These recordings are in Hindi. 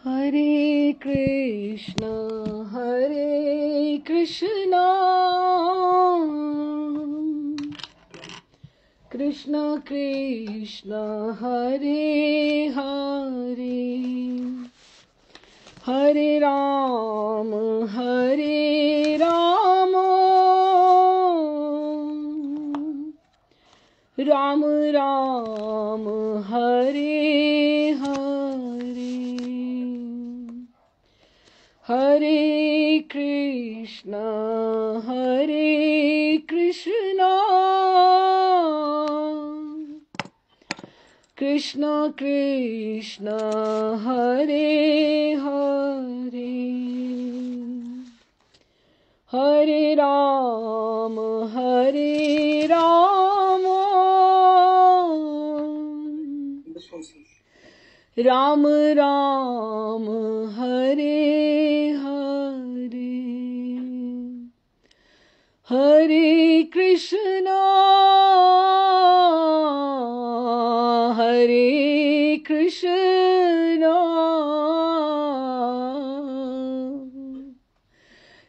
हरे कृष्णा कृष्णा कृष्णा हरे हरे, हरे राम राम राम हरे हरे, हरे कृष्णा कृष्णा कृष्णा हरे हरे, हरे राम राम राम हरे हरे, हरे कृष्णा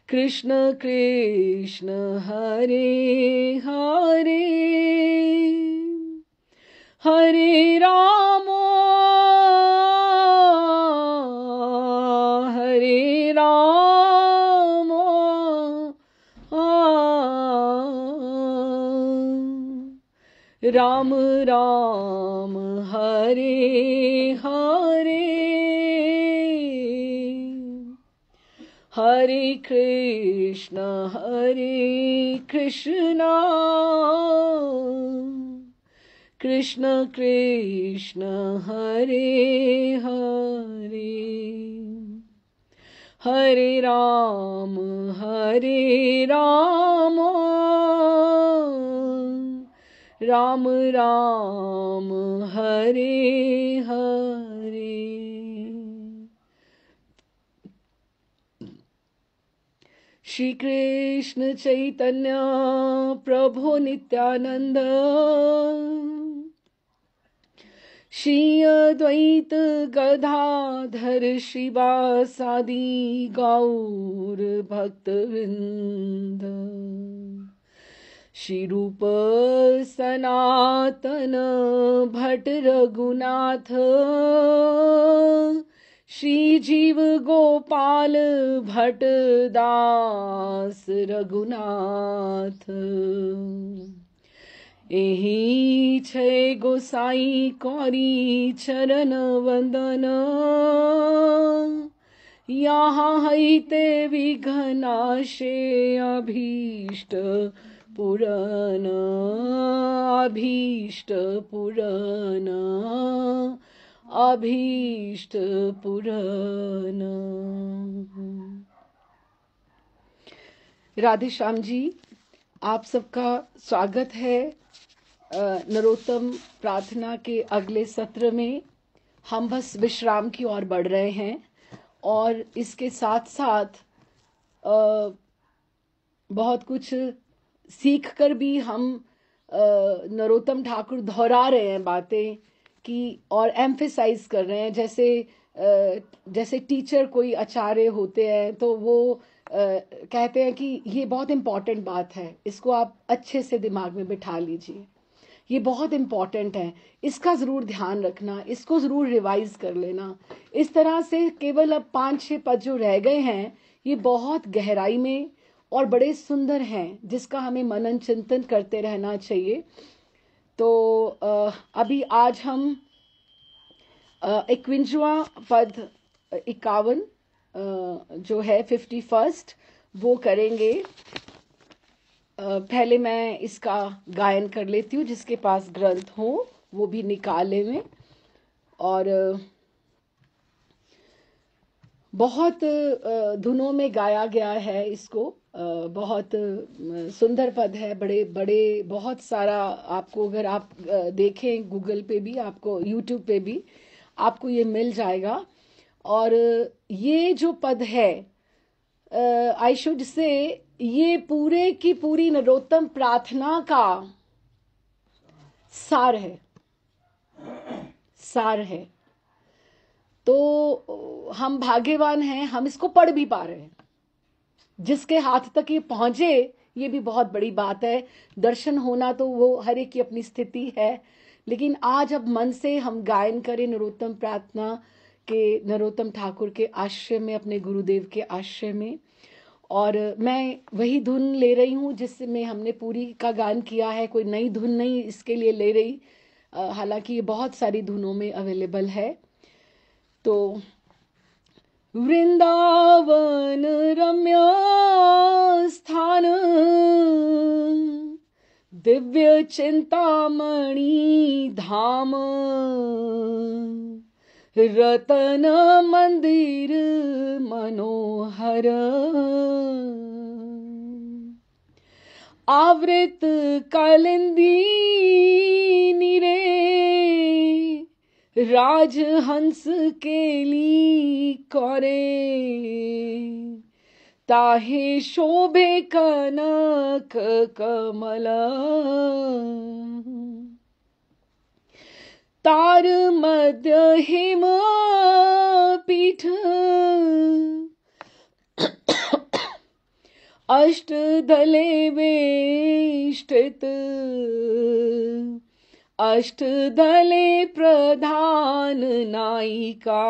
कृष्ण कृष्ण हरे हरे, हरे राम राम राम हरे हरे, हरे कृष्णा कृष्ण कृष्ण हरे हरे, हरे राम राम राम हरे हरे। श्री कृष्ण चैतन्य प्रभु नित्यानंद, श्री अद्वैत गदाधर श्रीवासादि गौर भक्तवृंद, श्री रूप सनातन भट्ट रघुनाथ, श्री जीव गोपाल भट्ट दास रघुनाथ, एहि छै गोसाई कौरी चरण वंदन, यहाँ हईते विघ्नाशे अभीष्ट पुराण अभीष्ट पुराण। राधे श्याम जी, आप सबका स्वागत है नरोत्तम प्रार्थना के अगले सत्र में। हम बस विश्राम की ओर बढ़ रहे हैं और इसके साथ साथ बहुत कुछ सीख कर भी हम नरोत्तम ठाकुर दोहरा रहे हैं बातें कि और एम्फेसाइज कर रहे हैं। जैसे टीचर कोई आचार्य होते हैं तो वो कहते हैं कि ये बहुत इम्पॉर्टेंट बात है, इसको आप अच्छे से दिमाग में बिठा लीजिए, ये बहुत इम्पॉर्टेंट है, इसका ज़रूर ध्यान रखना, इसको ज़रूर रिवाइज कर लेना। इस तरह से केवल अब 5-6 पद जो रह गए हैं ये बहुत गहराई में और बड़े सुंदर हैं, जिसका हमें मनन चिंतन करते रहना चाहिए। तो अभी आज हम 51वां पद 51 जो है 51 वो करेंगे। पहले मैं इसका गायन कर लेती हूँ, जिसके पास ग्रंथ हो वो भी निकाले में। और बहुत धुनों में गाया गया है इसको, बहुत सुंदर पद है, बड़े बड़े बहुत सारा। आपको अगर आप देखें गूगल पे भी, आपको यूट्यूब पे भी आपको ये मिल जाएगा। और ये जो पद है आई शुड से ये पूरे की पूरी नरोत्तम प्रार्थना का सार है। तो हम भाग्यवान हैं, हम इसको पढ़ भी पा रहे हैं। जिसके हाथ तक ये पहुंचे, ये भी बहुत बड़ी बात है। दर्शन होना तो वो हर एक की अपनी स्थिति है, लेकिन आज अब मन से हम गायन करें नरोत्तम प्रार्थना के, नरोत्तम ठाकुर के आश्रय में, अपने गुरुदेव के आश्रय में। और मैं वही धुन ले रही हूँ जिसमें हमने पूरी का गान किया है, कोई नई धुन नहीं इसके लिए ले रही, हालांकि ये बहुत सारी धुनों में अवेलेबल है। तो वृंदावन रम्य स्थान, दिव्य चिंतामणि धाम, रतन मंदिर मनोहर, आवृत कालिंदी नीरे, राजहंस केली करे, ताहे शोभे कनक कमल, तार मध्य हिम पीठ, अष्टदले वेष्टित, अष्टदले प्रधान नायिका,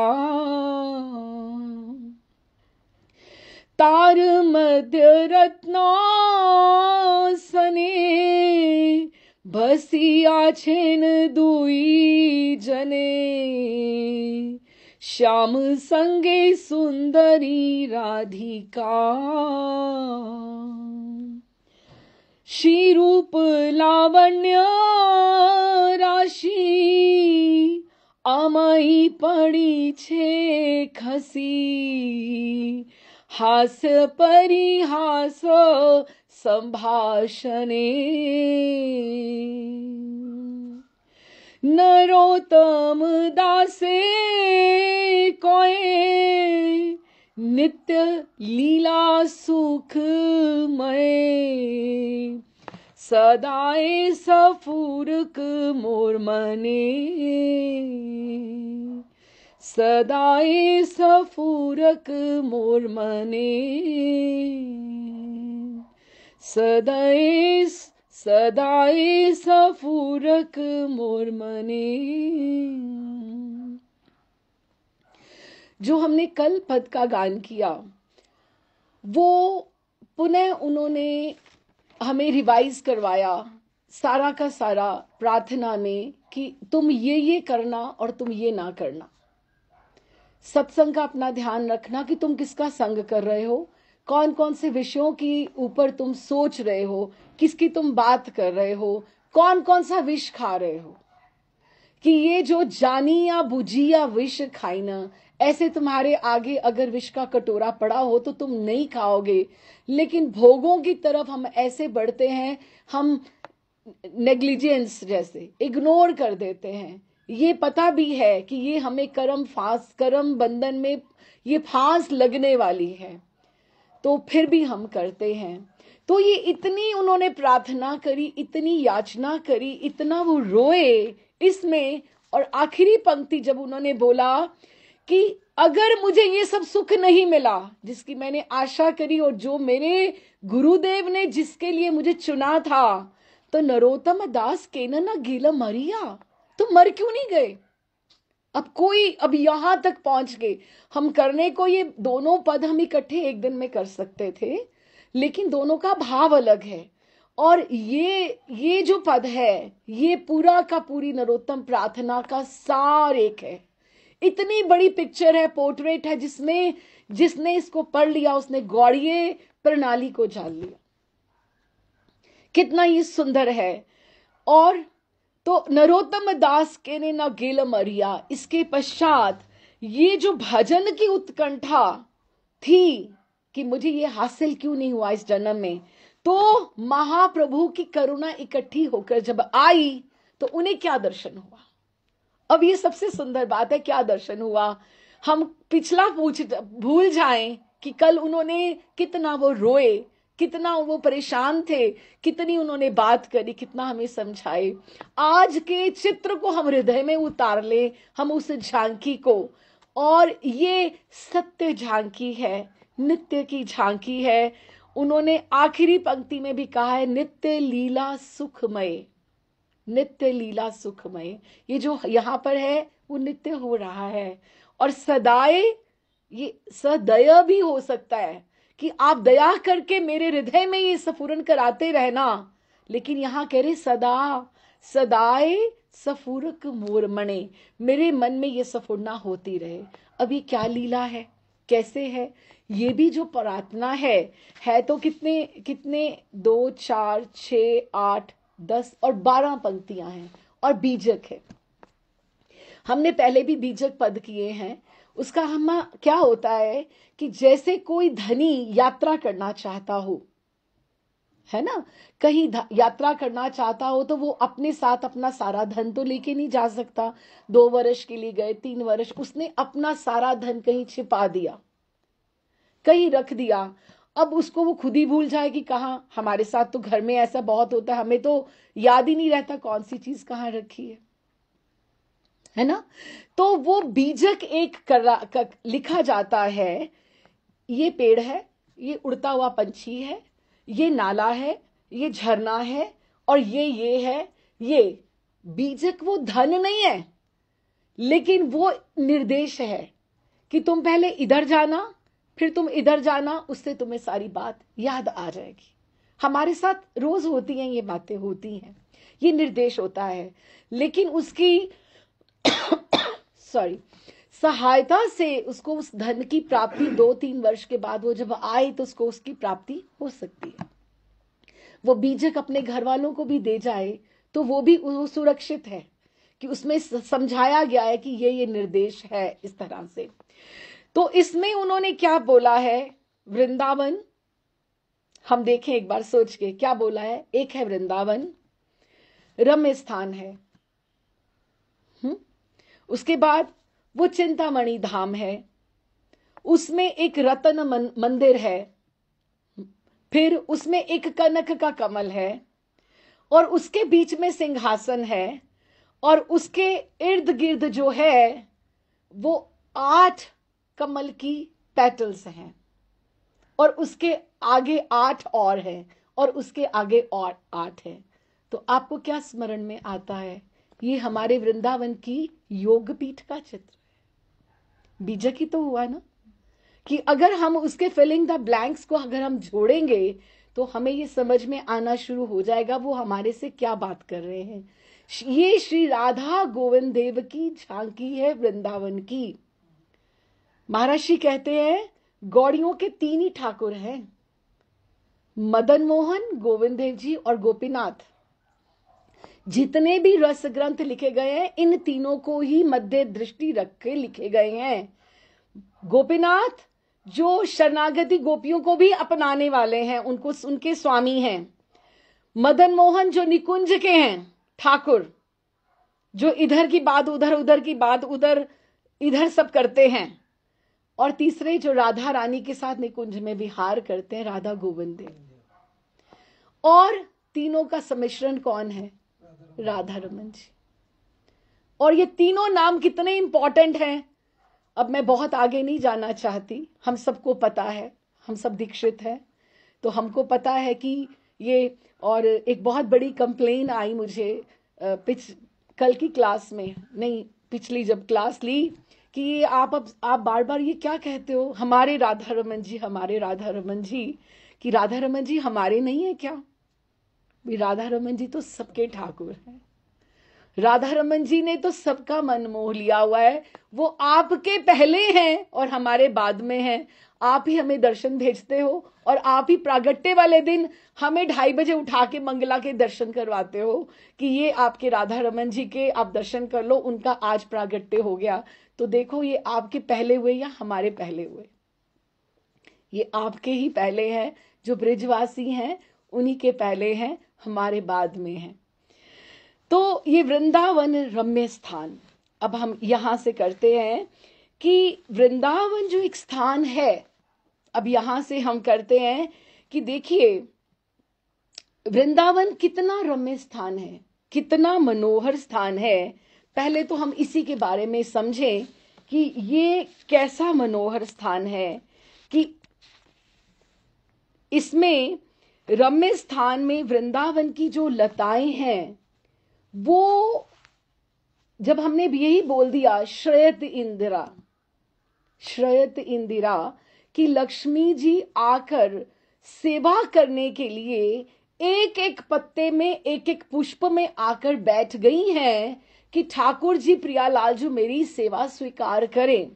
तार मध्य रत्नासने, भसिया छेन दुई जने, श्याम संगे सुंदरी राधिका, श्री रूप लावण्य राशि, अमई पड़ी छे खसी, हास्य परिहास संभाषणे, नरोत्तम दासे कोए, नित्य लीला सुखमय, सदाए सफूरक मोर मने, सदाए सफूरक मोर मने, सदाए सदाए सफूरक मोर मने। जो हमने कल पद का गान किया, वो पुनः उन्होंने हमें रिवाइज करवाया सारा का सारा प्रार्थना में कि तुम ये करना और तुम ये ना करना। सत्संग का अपना ध्यान रखना कि तुम किसका संग कर रहे हो, कौन कौन से विषयों की ऊपर तुम सोच रहे हो, किसकी तुम बात कर रहे हो, कौन कौन सा विष खा रहे हो। कि ये जो जानी या बुझी या विष खाई ना, ऐसे तुम्हारे आगे अगर विष का कटोरा पड़ा हो तो तुम नहीं खाओगे। लेकिन भोगों की तरफ हम ऐसे बढ़ते हैं, हम नेग्लिजेंस जैसे इग्नोर कर देते हैं। ये पता भी है कि ये हमें कर्म बंधन में ये फांस लगने वाली है, तो फिर भी हम करते हैं। तो ये इतनी उन्होंने प्रार्थना करी, इतनी याचना करी, इतना वो रोए इसमें। और आखिरी पंक्ति जब उन्होंने बोला कि अगर मुझे ये सब सुख नहीं मिला जिसकी मैंने आशा करी और जो मेरे गुरुदेव ने जिसके लिए मुझे चुना था, तो नरोत्तम दास केन न गेल मरिया, तो मर क्यों नहीं गए। अब यहां तक पहुंच गए। हम करने को ये दोनों पद हम इकट्ठे एक दिन में कर सकते थे, लेकिन दोनों का भाव अलग है। और ये जो पद है, ये पूरा का पूरी नरोत्तम प्रार्थना का सार एक है। इतनी बड़ी पिक्चर है, पोर्ट्रेट है, जिसमें जिसने इसको पढ़ लिया उसने गौड़ीय प्रणाली को जान लिया। कितना ये सुंदर है। और तो नरोत्तम दास के ने न गेल मरिया, इसके पश्चात ये जो भजन की उत्कंठा थी कि मुझे ये हासिल क्यों नहीं हुआ इस जन्म में, तो महाप्रभु की करुणा इकट्ठी होकर जब आई तो उन्हें क्या दर्शन हुआ। अब ये सबसे सुंदर बात है, क्या दर्शन हुआ। हम पिछला भूल जाएं कि कल उन्होंने कितना वो रोए, कितना वो परेशान थे, कितनी उन्होंने बात करी, कितना हमें समझाए। आज के चित्र को हम हृदय में उतार ले, हम उस झांकी को, और ये सत्य झांकी है, नित्य की झांकी है। उन्होंने आखिरी पंक्ति में भी कहा है, नित्य लीला सुखमय, नित्य लीला सुखमय। ये जो यहां पर है वो नित्य हो रहा है। और सदाए, ये सदय भी हो सकता है कि आप दया करके मेरे हृदय में ये स्फुरन कराते रहना, लेकिन यहां कह रहे सदा, सदाए सफुरक मोरमणे, मेरे मन में ये स्फुरना होती रहे। अब ये क्या लीला है, कैसे है? ये भी जो प्रार्थना है तो कितने कितने 2 4 6 8 10 और 12 पंक्तियां हैं और बीजक है। हमने पहले भी बीजक पद किए हैं। उसका हम क्या होता है कि जैसे कोई धनी यात्रा करना चाहता हो, है ना, कहीं यात्रा करना चाहता हो तो वो अपने साथ अपना सारा धन तो लेके नहीं जा सकता। 2 वर्ष के लिए गए, 3 वर्ष, उसने अपना सारा धन कहीं छिपा दिया, कहीं रख दिया। अब उसको वो खुद ही भूल जाए कि कहाँ। हमारे साथ तो घर में ऐसा बहुत होता है, हमें तो याद ही नहीं रहता कौन सी चीज कहाँ रखी है ना। तो वो बीजक एक लिखा जाता है, ये पेड़ है, ये उड़ता हुआ पंछी है, ये नाला है, ये झरना है, और ये है। ये बीजक वो धन नहीं है, लेकिन वो निर्देश है कि तुम पहले इधर जाना, फिर तुम इधर जाना, उससे तुम्हें सारी बात याद आ जाएगी। हमारे साथ रोज होती हैं ये बातें, होती हैं, ये निर्देश होता है। लेकिन उसकी सॉरी सहायता से उसको उस धन की प्राप्ति 2-3 वर्ष के बाद वो जब आए तो उसको उसकी प्राप्ति हो सकती है। वो बीजक अपने घर वालों को भी दे जाए तो वो भी वो सुरक्षित है कि उसमें समझाया गया है कि ये निर्देश है इस तरह से। तो इसमें उन्होंने क्या बोला है, वृंदावन, हम देखें एक बार सोच के क्या बोला है। एक है वृंदावन, रम्य स्थान है। उसके बाद वो चिंतामणि धाम है, उसमें एक रतन मंदिर है, फिर उसमें एक कनक का कमल है, और उसके बीच में सिंहासन है, और उसके इर्द गिर्द जो है वो 8 कमल की पेटल्स हैं, और उसके आगे 8 और हैं, और उसके आगे और 8 हैं। तो आपको क्या स्मरण में आता है? ये हमारे वृंदावन की योग पीठ का चित्र है। बीजक ही तो हुआ ना कि अगर हम उसके फिलिंग द ब्लैंक्स को अगर हम जोड़ेंगे तो हमें ये समझ में आना शुरू हो जाएगा वो हमारे से क्या बात कर रहे हैं। ये श्री राधा गोविंद देव की झांकी है वृंदावन की। महर्षि कहते हैं गौड़ियों के 3 ही ठाकुर हैं, मदन मोहन, गोविंद देव जी और गोपीनाथ। जितने भी रस ग्रंथ लिखे गए हैं इन तीनों को ही मध्य दृष्टि रख के लिखे गए हैं। गोपीनाथ जो शरणागति गोपियों को भी अपनाने वाले हैं, उनको उनके स्वामी हैं। मदन मोहन जो निकुंज के हैं ठाकुर, जो इधर की बात उधर, उधर की बात उधर, इधर सब करते हैं। और तीसरे जो राधा रानी के साथ निकुंज में विहार करते हैं, राधा गोविंद देव। और तीनों का सम्मिश्रण कौन है? राधा रमन जी। और ये तीनों नाम कितने इंपॉर्टेंट हैं, अब मैं बहुत आगे नहीं जाना चाहती। हम सबको पता है, हम सब दीक्षित हैं, तो हमको पता है कि ये। और एक बहुत बड़ी कंप्लेन आई मुझे कल की क्लास में, नहीं पिछली जब क्लास ली, कि आप बार बार ये क्या कहते हो, हमारे राधा रमन जी, हमारे राधा रमन जी, कि राधा रमन जी हमारे नहीं है क्या? भी राधा रमन जी तो सबके ठाकुर हैं। राधा रमन जी ने तो सबका मन मोह लिया हुआ है। वो आपके पहले हैं और हमारे बाद में हैं। आप ही हमें दर्शन भेजते हो, और आप ही प्रागट्य वाले दिन हमें 2:30 बजे उठा के मंगला के दर्शन करवाते हो कि ये आपके राधा रमन जी के आप दर्शन कर लो, उनका आज प्रागट्य हो गया। तो देखो ये आपके पहले हुए या हमारे पहले हुए? ये आपके ही पहले हैं, जो ब्रिजवासी हैं उन्हीं के पहले हैं, हमारे बाद में हैं। तो ये वृंदावन रम्य स्थान। अब हम यहां से करते हैं कि वृंदावन जो एक स्थान है, अब यहां से हम करते हैं कि देखिए वृंदावन कितना रम्य स्थान है, कितना मनोहर स्थान है। पहले तो हम इसी के बारे में समझें कि ये कैसा मनोहर स्थान है कि इसमें रम्य स्थान में वृंदावन की जो लताएं हैं, वो जब हमने भी यही बोल दिया श्रेयत इंदिरा कि लक्ष्मी जी आकर सेवा करने के लिए एक एक पत्ते में, एक एक पुष्प में आकर बैठ गई हैं कि ठाकुर जी प्रियालाल जो मेरी सेवा स्वीकार करें।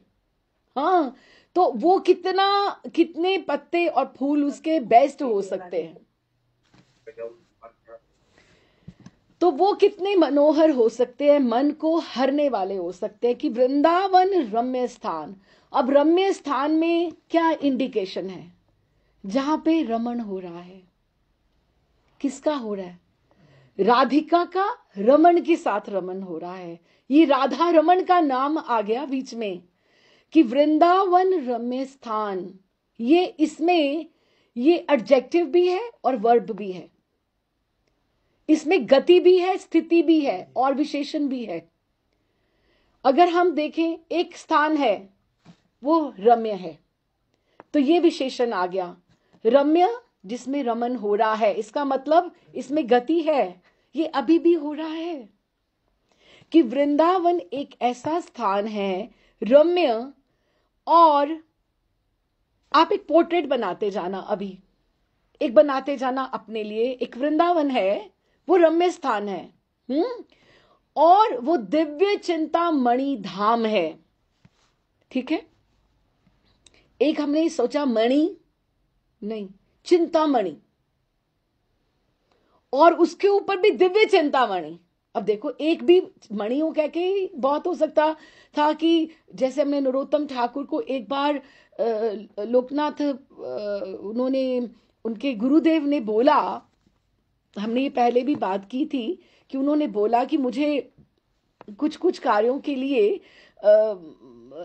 हाँ, तो वो कितने पत्ते और फूल उसके बेस्ट हो सकते हैं, तो वो कितने मनोहर हो सकते हैं, मन को हरने वाले हो सकते हैं कि वृंदावन रम्य स्थान। अब रम्य स्थान में क्या इंडिकेशन है? जहां पे रमण हो रहा है। किसका हो रहा है? राधिका का रमण के साथ रमण हो रहा है। ये राधा रमण का नाम आ गया बीच में कि वृंदावन रम्य स्थान। ये इसमें ये एडजेक्टिव भी है और वर्ब भी है, इसमें गति भी है, स्थिति भी है और विशेषण भी है। अगर हम देखें, एक स्थान है वो रम्य है, तो ये विशेषण आ गया रम्य, जिसमें रमन हो रहा है। इसका मतलब इसमें गति है, ये अभी भी हो रहा है कि वृंदावन एक ऐसा स्थान है रम्य। और आप एक पोर्ट्रेट बनाते जाना, अभी एक बनाते जाना अपने लिए, एक वृंदावन है, वो रम्य स्थान है। और वो दिव्य चिंतामणि धाम है। ठीक है, एक हमने सोचा मणि नहीं, चिंतामणि, और उसके ऊपर भी दिव्य चिंतामणि। अब देखो, एक भी मणि हो कह के बहुत हो सकता था कि जैसे हमने नरोत्तम ठाकुर को एक बार लोकनाथ उन्होंने, उनके गुरुदेव ने बोला, हमने ये पहले भी बात की थी कि उन्होंने बोला कि मुझे कुछ कुछ कार्यों के लिए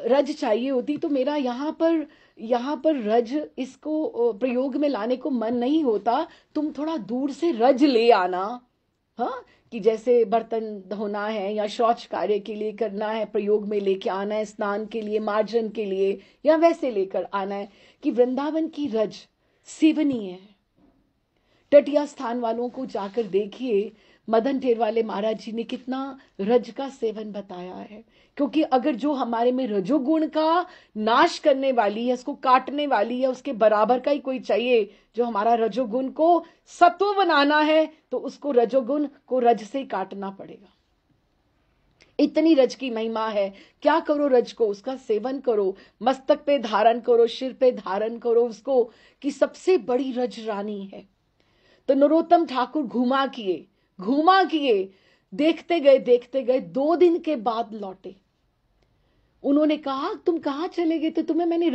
रज चाहिए होती, तो मेरा यहाँ पर रज इसको प्रयोग में लाने को मन नहीं होता, तुम थोड़ा दूर से रज ले आना। हाँ, कि जैसे बर्तन धोना है या शौच कार्य के लिए करना है, प्रयोग में लेके आना है, स्नान के लिए, मार्जन के लिए, या वैसे लेकर आना है। कि वृंदावन की रज सेवनीय है। तटिया स्थान वालों को जाकर देखिए, मदन टेरवाले महाराज जी ने कितना रज का सेवन बताया है। क्योंकि अगर जो हमारे में रजोगुण का नाश करने वाली है, उसको काटने वाली है, उसके बराबर का ही कोई चाहिए जो हमारा रजोगुण को सत्व बनाना है, तो उसको रजोगुण को रज से काटना पड़ेगा। इतनी रज की महिमा है। क्या करो रज को, उसका सेवन करो, मस्तक पे धारण करो, सिर पे धारण करो उसको, कि सबसे बड़ी रज रानी है। तो नरोत्तम ठाकुर घुमा किए, देखते गए 2 दिन के बाद लौटे। उन्होंने कहा, तुम कहां चले गए थे? तुम्हें मैंने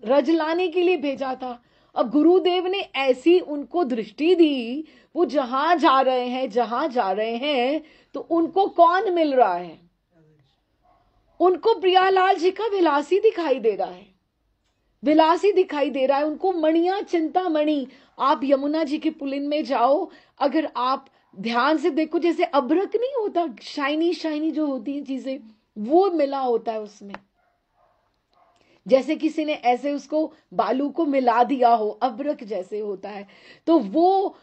रज लाने के लिए भेजा था। अब गुरुदेव ने ऐसी उनको दृष्टि दी, वो जहां जा रहे हैं तो उनको कौन मिल रहा है? उनको प्रियालाल जी का विलासी दिखाई दे रहा है, उनको मणियां, चिंतामणि। आप यमुना जी के पुलिन में जाओ, अगर आप ध्यान से देखो, जैसे अभ्रक नहीं होता, शाइनी जो होती है चीजें, वो मिला होता है उसमें, जैसे किसी ने ऐसे उसको बालू को मिला दिया हो, अभ्रक जैसे होता है। तो वो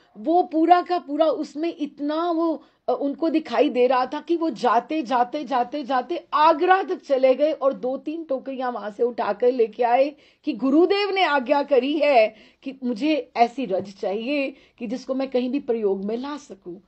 पूरा का पूरा उसमें इतना वो उनको दिखाई दे रहा था कि वो जाते आगरा तक चले गए और 2-3 टोकरियां वहां से उठाकर लेके आए कि गुरुदेव ने आज्ञा करी है कि मुझे ऐसी रज चाहिए कि जिसको मैं कहीं भी प्रयोग में ला सकूं।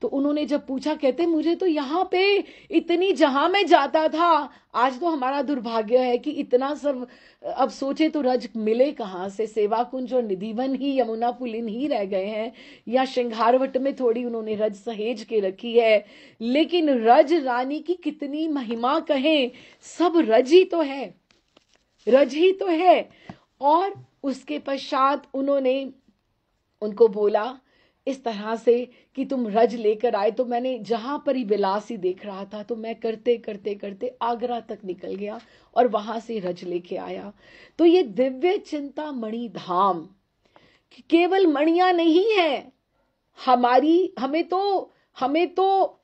तो उन्होंने जब पूछा, कहते मुझे तो यहाँ पे इतनी, जहां मैं जाता था, आज तो हमारा दुर्भाग्य है कि इतना सब, अब सोचे तो रज मिले कहाँ से? सेवा कुंज और निधिवन ही, यमुना पुलिन ही रह गए हैं, या श्रृंगारवट में थोड़ी उन्होंने रज सहेज के रखी है। लेकिन रज रानी की कितनी महिमा कहें, सब रज ही तो है। और उसके पश्चात उन्होंने उनको बोला इस तरह से कि तुम रज लेकर आए, तो मैंने जहां पर ही विलासी देख रहा था, तो मैं करते आगरा तक निकल गया और वहां से रज लेके आया। तो ये दिव्य चिंतामणि धाम केवल मणियां नहीं है हमें तो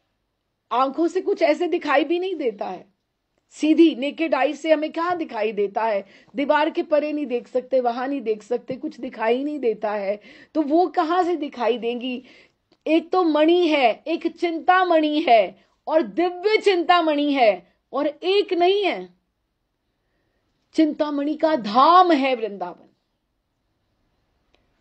आंखों से कुछ ऐसे दिखाई भी नहीं देता है। सीधी नेकेड आई से हमें क्या दिखाई देता है? दीवार के परे नहीं देख सकते, वहां नहीं देख सकते, कुछ दिखाई नहीं देता है। तो वो कहां से दिखाई देंगी? एक तो मणि है, एक चिंतामणि है, और दिव्य चिंतामणि है, और एक नहीं है। चिंतामणि का धाम है वृंदावन,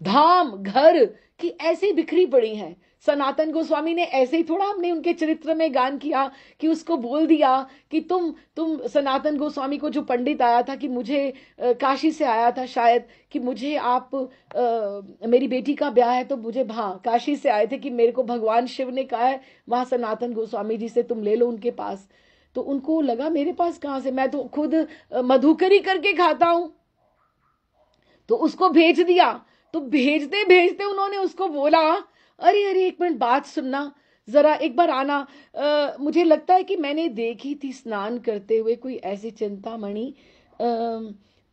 धाम घर की ऐसी बिखरी पड़ी है। सनातन गोस्वामी ने ऐसे ही थोड़ा हमने उनके चरित्र में गान किया कि उसको बोल दिया कि तुम सनातन गोस्वामी को जो पंडित आया था कि मुझे काशी से आया था शायद, कि मुझे आप मेरी बेटी का ब्याह है, तो मुझे हाँ काशी से आए थे कि मेरे को भगवान शिव ने कहा है वहां सनातन गोस्वामी जी से तुम ले लो उनके पास। तो उनको लगा मेरे पास कहां से, मैं तो खुद मधुकरी करके खाता हूं। तो उसको भेज दिया। तो भेजते भेजते उन्होंने उसको बोला, अरे अरे एक मिनट बात सुनना, जरा एक बार आना। मुझे लगता है कि मैंने देखी थी स्नान करते हुए कोई ऐसी चिंतामणि,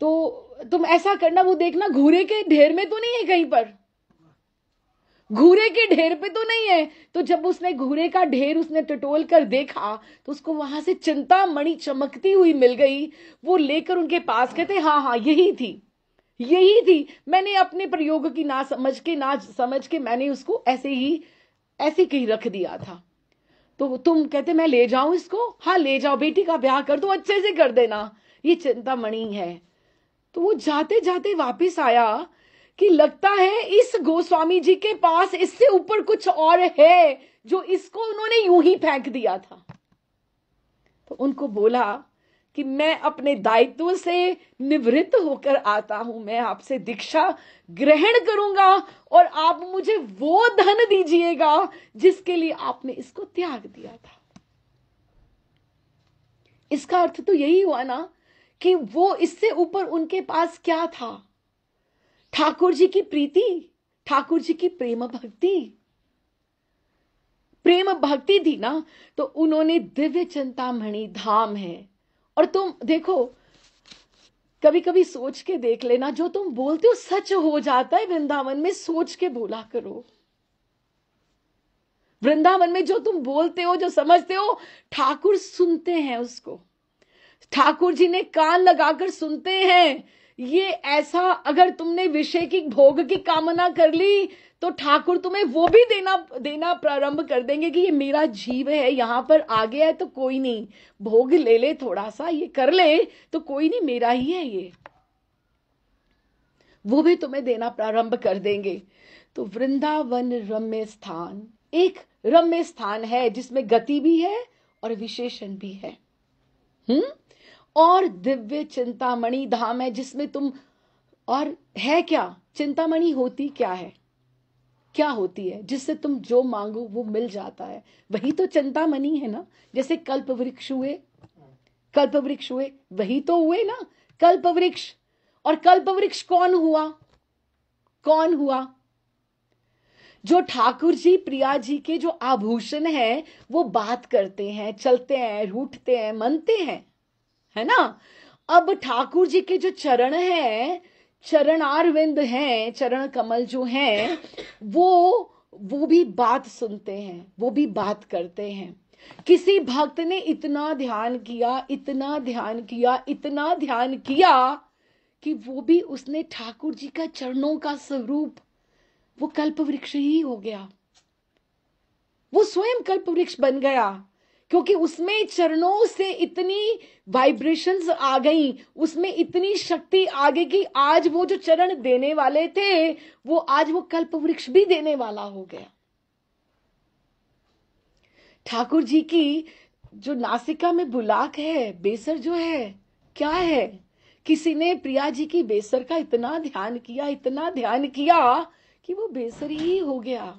तो तुम ऐसा करना, वो देखना घूरे के ढेर में तो नहीं है कहीं पर, घूरे के ढेर पे तो नहीं है। तो जब उसने घूरे का ढेर उसने टटोल कर देखा तो उसको वहां से चिंतामणि चमकती हुई मिल गई। वो लेकर उनके पास कहते, हाँ हाँ यही थी, यही थी। मैंने अपने प्रयोग की ना समझ के मैंने उसको ऐसे कहीं रख दिया था। तो तुम कहते मैं ले जाऊं इसको? हाँ ले जाओ, बेटी का ब्याह कर दो, अच्छे से कर देना, ये चिंतामणि है। तो वो जाते जाते वापस आया कि लगता है इस गोस्वामी जी के पास इससे ऊपर कुछ और है, जो इसको उन्होंने यूं ही फेंक दिया था। तो उनको बोला कि मैं अपने दायित्व से निवृत्त होकर आता हूं, मैं आपसे दीक्षा ग्रहण करूंगा और आप मुझे वो धन दीजिएगा जिसके लिए आपने इसको त्याग दिया था। इसका अर्थ तो यही हुआ ना कि वो इससे ऊपर उनके पास क्या था? ठाकुर जी की प्रीति, ठाकुर जी की प्रेम भक्ति थी ना। तो उन्होंने दिव्य चिंतामणि धाम है। और तुम देखो, कभी कभी सोच के देख लेना, जो तुम बोलते हो सच हो जाता है वृंदावन में। सोच के बोला करो, वृंदावन में जो तुम बोलते हो, जो समझते हो, ठाकुर सुनते हैं उसको। ठाकुर जी ने कान लगाकर सुनते हैं। ये ऐसा, अगर तुमने विषय की भोग की कामना कर ली तो ठाकुर तुम्हें वो भी देना प्रारंभ कर देंगे कि ये मेरा जीव है, यहां पर आ गया है तो कोई नहीं, भोग ले ले, थोड़ा सा ये कर ले तो कोई नहीं, मेरा ही है ये, वो भी तुम्हें देना प्रारंभ कर देंगे। तो वृंदावन रम्य स्थान, एक रम्य स्थान है जिसमें गति भी है और विशेषण भी है। और दिव्य चिंतामणि धाम है जिसमें तुम, और है क्या चिंतामणि, होती क्या है, क्या होती है? जिससे तुम जो मांगो वो मिल जाता है, वही तो चिंतामणि है ना। जैसे कल्प वृक्ष हुए, वही तो हुए ना कल्प वृक्ष। और कल्प वृक्ष कौन हुआ? जो ठाकुर जी प्रिया जी के जो आभूषण है, वो बात करते हैं, चलते हैं, रूठते हैं, मनते हैं, है ना। अब ठाकुर जी के जो चरण हैं, चरणारविंद हैं, चरण कमल जो हैं, वो भी बात सुनते हैं, वो भी बात करते हैं। किसी भक्त ने इतना ध्यान किया कि वो भी उसने ठाकुर जी का चरणों का स्वरूप, वो कल्प वृक्ष ही हो गया, वो स्वयं कल्प वृक्ष बन गया। क्योंकि उसमें चरणों से इतनी वाइब्रेशंस आ गई, उसमें इतनी शक्ति आ गई कि आज वो जो चरण देने वाले थे, वो आज वो कल्प वृक्ष भी देने वाला हो गया। ठाकुर जी की जो नासिका में बुलाक है, बेसर जो है, क्या है? किसी ने प्रिया जी की बेसर का इतना ध्यान किया कि वो बेसर ही हो गया।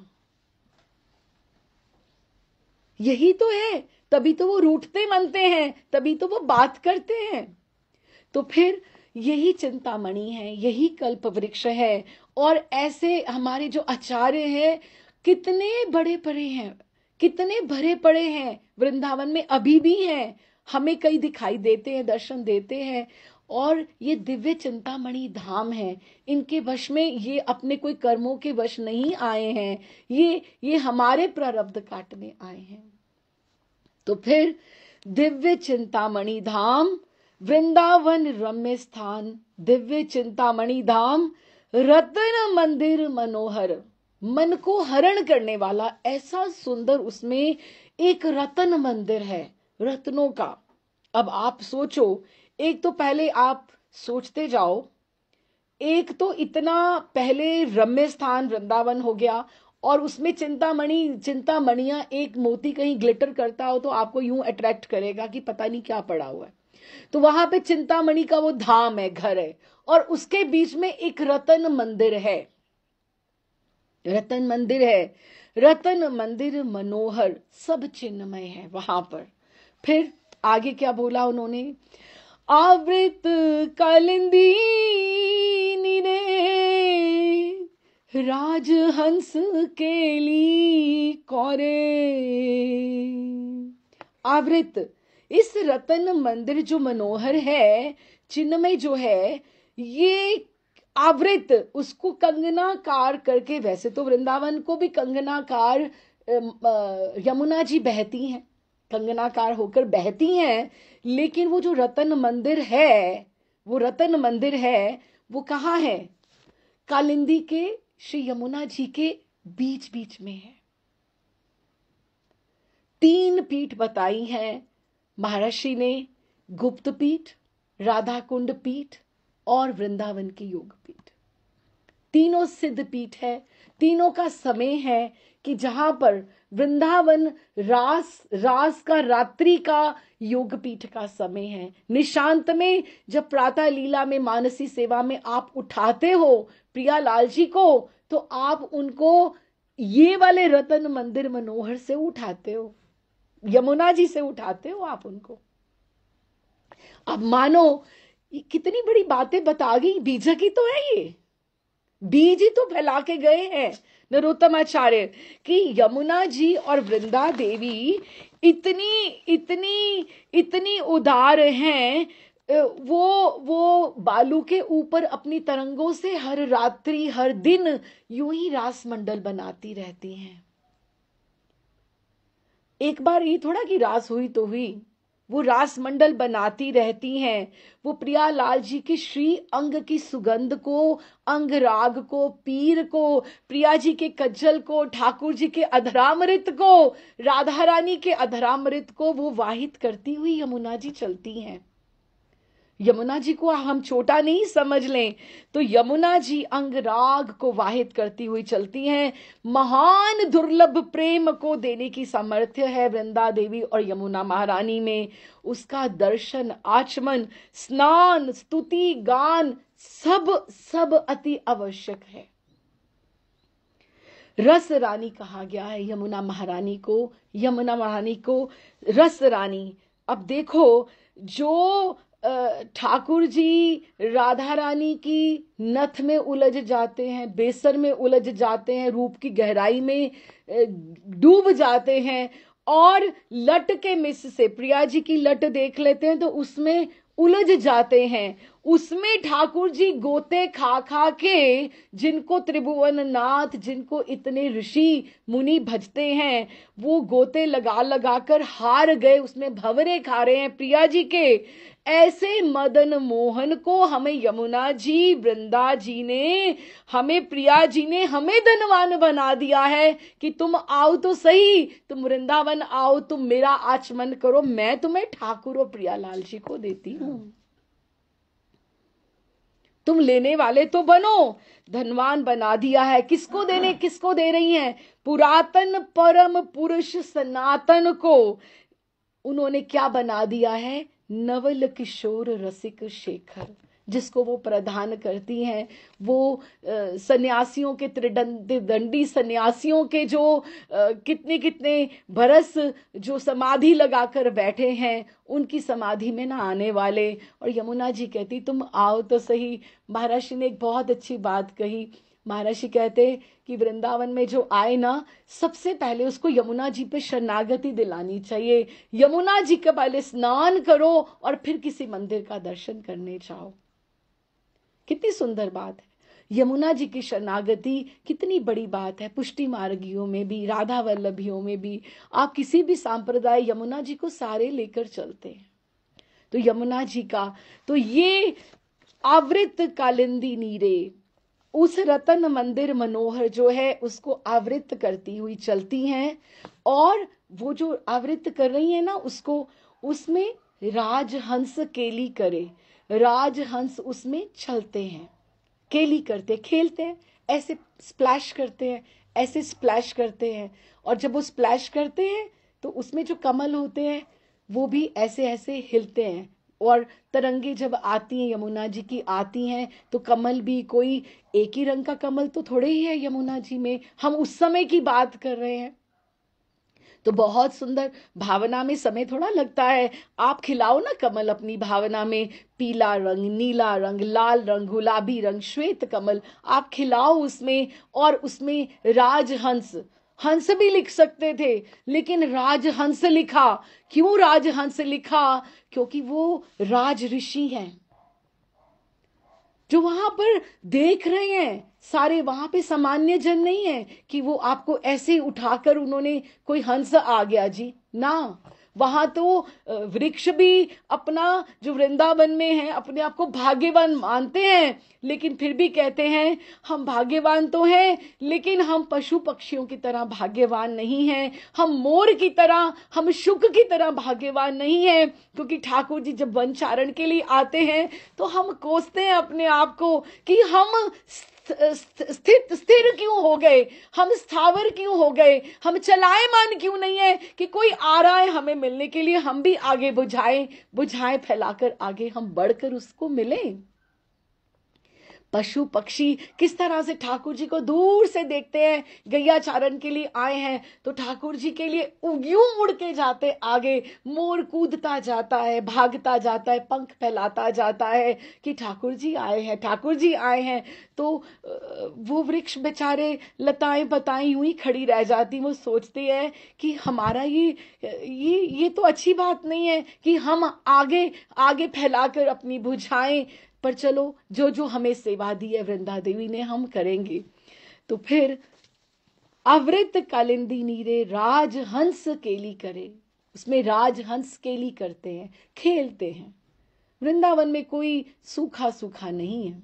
यही तो है, तभी तो वो रूठते मनते हैं, तभी तो वो बात करते हैं। तो फिर यही चिंतामणि है, यही कल्प वृक्ष है। और ऐसे हमारे जो आचार्य हैं, कितने बड़े पड़े हैं, कितने भरे पड़े हैं, वृंदावन में अभी भी हैं, हमें कई दिखाई देते हैं, दर्शन देते हैं। और ये दिव्य चिंतामणि धाम है, इनके वश में ये अपने कोई कर्मों के वश नहीं आए हैं, ये हमारे प्रारब्ध काटने आए हैं। तो फिर दिव्य चिंतामणि धाम वृंदावन रम्य स्थान, दिव्य चिंतामणि धाम रत्न मंदिर मनोहर, मन को हरण करने वाला ऐसा सुंदर उसमें एक रत्न मंदिर है, रत्नों का। अब आप सोचो, एक तो पहले आप सोचते जाओ, एक तो इतना पहले रम्य स्थान वृंदावन हो गया, और उसमें चिंतामणियां, एक मोती कहीं ग्लिटर करता हो तो आपको यूं अट्रैक्ट करेगा कि पता नहीं क्या पड़ा हुआ है। तो वहां पे चिंतामणि का वो धाम है, घर है, और उसके बीच में एक रतन मंदिर है, रतन मंदिर है, रतन मंदिर मनोहर, सब चिन्मय है वहां पर। फिर आगे क्या बोला उन्होंने, आवृत कालिंदी नीरे राजहंस केली कौरे। आवृत, इस रतन मंदिर जो मनोहर है, चिन्मय जो है, ये आवृत, उसको कंगनाकार करके, वैसे तो वृंदावन को भी कंगनाकार यमुना जी बहती हैं, कंगनाकार होकर बहती हैं, लेकिन वो जो रतन मंदिर है, वो रतन मंदिर है, वो कहाँ है, कालिंदी के श्री यमुना जी के बीच बीच में है। 3 पीठ बताई हैं महर्षि ने, गुप्त पीठ, राधा कुंड पीठ और वृंदावन की योग पीठ। तीनों सिद्ध पीठ है, तीनों का समय है कि जहां पर वृंदावन रास का, रात्रि का योग पीठ का समय है। निशांत में जब प्रातः लीला में, मानसी सेवा में आप उठाते हो प्रियालाल जी को, तो आप उनको ये वाले रतन मंदिर मनोहर से उठाते हो, यमुना जी से उठाते हो आप उनको। अब मानो कितनी बड़ी बातें बता गई, बीजक ही तो है ये, बीज ही तो फैला के गए हैं नरोत्तमाचार्य कि यमुना जी और वृंदा देवी इतनी इतनी इतनी उदार हैं, वो बालू के ऊपर अपनी तरंगों से हर रात्रि हर दिन यूं ही रास मंडल बनाती रहती हैं। एक बार ये थोड़ा कि रास हुई तो हुई, वो रास मंडल बनाती रहती हैं। वो प्रियालाल जी के श्री अंग की सुगंध को, अंग राग को, पीर को, प्रिया जी के कज्जल को, ठाकुर जी के अधरामृत को, राधा रानी के अधरामृत को वो वाहित करती हुई यमुना जी चलती हैं। यमुना जी को हम छोटा नहीं समझ लें, तो यमुना जी अंग राग को वाहित करती हुई चलती हैं। महान दुर्लभ प्रेम को देने की सामर्थ्य है वृंदा देवी और यमुना महारानी में। उसका दर्शन, आचमन, स्नान, स्तुति, गान सब सब अति आवश्यक है। रस रानी कहा गया है यमुना महारानी को, यमुना महारानी को रस रानी। अब देखो, जो ठाकुर जी राधा रानी की नथ में उलझ जाते हैं, बेसर में उलझ जाते हैं, रूप की गहराई में डूब जाते हैं, और लट के मिस से प्रिया जी की लट देख लेते हैं तो उसमें उलझ जाते हैं। उसमें ठाकुर जी गोते खा खा के, जिनको त्रिभुवन नाथ, जिनको इतने ऋषि मुनि भजते हैं, वो गोते लगा लगा कर हार गए, उसमें भंवरे खा रहे हैं प्रिया जी के। ऐसे मदन मोहन को हमें यमुना जी, वृंदा जी ने, हमें प्रिया जी ने हमें धनवान बना दिया है कि तुम आओ तो सही, तुम वृंदावन आओ, तुम मेरा आचमन करो, मैं तुम्हें ठाकुर और प्रियालाल जी को देती हूं। तुम लेने वाले तो बनो, धनवान बना दिया है। किसको देने, किसको दे रही हैं? पुरातन परम पुरुष सनातन को उन्होंने क्या बना दिया है? नवल किशोर रसिक शेखर, जिसको वो प्रदान करती हैं। वो सन्यासियों के, त्रिदंडी सन्यासियों के जो कितने कितने बरस जो समाधि लगाकर बैठे हैं, उनकी समाधि में ना आने वाले। और यमुना जी कहती तुम आओ तो सही। महर्षि ने एक बहुत अच्छी बात कही। महर्षि कहते कि वृंदावन में जो आए ना, सबसे पहले उसको यमुना जी पे शरणागति दिलानी चाहिए। यमुना जी के पहले स्नान करो और फिर किसी मंदिर का दर्शन करने जाओ। कितनी सुंदर बात है। यमुना जी की शरणागति कितनी बड़ी बात है। पुष्टि मार्गियों में भी, राधा वल्लभियों में भी, आप किसी भी सांप्रदाय यमुना जी को सारे लेकर चलते हैं। तो यमुना जी का तो ये आवृत कालिंदी नीरे, उस रतन मंदिर मनोहर जो है उसको आवृत करती हुई चलती हैं। और वो जो आवृत कर रही है ना, उसको उसमें राजहंस केली करे, राजहंस उसमें चलते हैं, केली करते, खेलते हैं, ऐसे स्प्लैश करते हैं, ऐसे स्प्लैश करते हैं। और जब वो स्प्लैश करते हैं तो उसमें जो कमल होते हैं वो भी ऐसे ऐसे हिलते हैं। और तरंगे जब आती हैं, यमुना जी की आती हैं, तो कमल भी कोई एक ही रंग का कमल तो थोड़े ही है यमुना जी में, हम उस समय की बात कर रहे हैं। तो बहुत सुंदर भावना में समय थोड़ा लगता है। आप खिलाओ ना कमल अपनी भावना में, पीला रंग, नीला रंग, लाल रंग, गुलाबी रंग, श्वेत कमल आप खिलाओ उसमें। और उसमें राजहंस, हंस भी लिख सकते थे लेकिन राजहंस लिखा। क्यों राजहंस लिखा? क्योंकि वो राज ऋषि हैं जो वहां पर देख रहे हैं। सारे वहां पे सामान्य जन नहीं है कि वो आपको ऐसे उठाकर उन्होंने, कोई हंस आ गया जी ना। वहां तो वृक्ष भी अपना, जो वृंदावन में है, अपने आप को भाग्यवान मानते हैं, लेकिन फिर भी कहते हैं हम भाग्यवान तो हैं लेकिन हम पशु पक्षियों की तरह भाग्यवान नहीं हैं, हम मोर की तरह, हम शुक की तरह भाग्यवान नहीं हैं। क्योंकि ठाकुर जी जब वनचारण के लिए आते हैं तो हम कोसते हैं अपने आप को कि हम स्थिर क्यों हो गए, हम स्थावर क्यों हो गए, हम चलायमान क्यों नहीं है कि कोई आ रहा है हमें मिलने के लिए, हम भी आगे बुझाएं फैलाकर आगे हम बढ़कर उसको मिलें। पशु पक्षी किस तरह से ठाकुर जी को दूर से देखते हैं, गैया चारण के लिए आए हैं तो ठाकुर जी के लिए यूं उड़ के जाते आगे, मोर कूदता जाता है, भागता जाता है, पंख फैलाता जाता है कि ठाकुर जी आए हैं, ठाकुर जी आए हैं। तो वो वृक्ष बेचारे, लताएं पताएं यूं ही खड़ी रह जाती, वो सोचते हैं कि हमारा ये तो अच्छी बात नहीं है कि हम आगे आगे फैलाकर अपनी बुझाएं, पर चलो जो जो हमें सेवा दी है वृंदा देवी ने, हम करेंगे। तो फिर आवृत कालिंदी नीरे राजहंस केली करे, उसमें राजहंस केली करते हैं, खेलते हैं। वृंदावन में कोई सूखा सूखा नहीं है,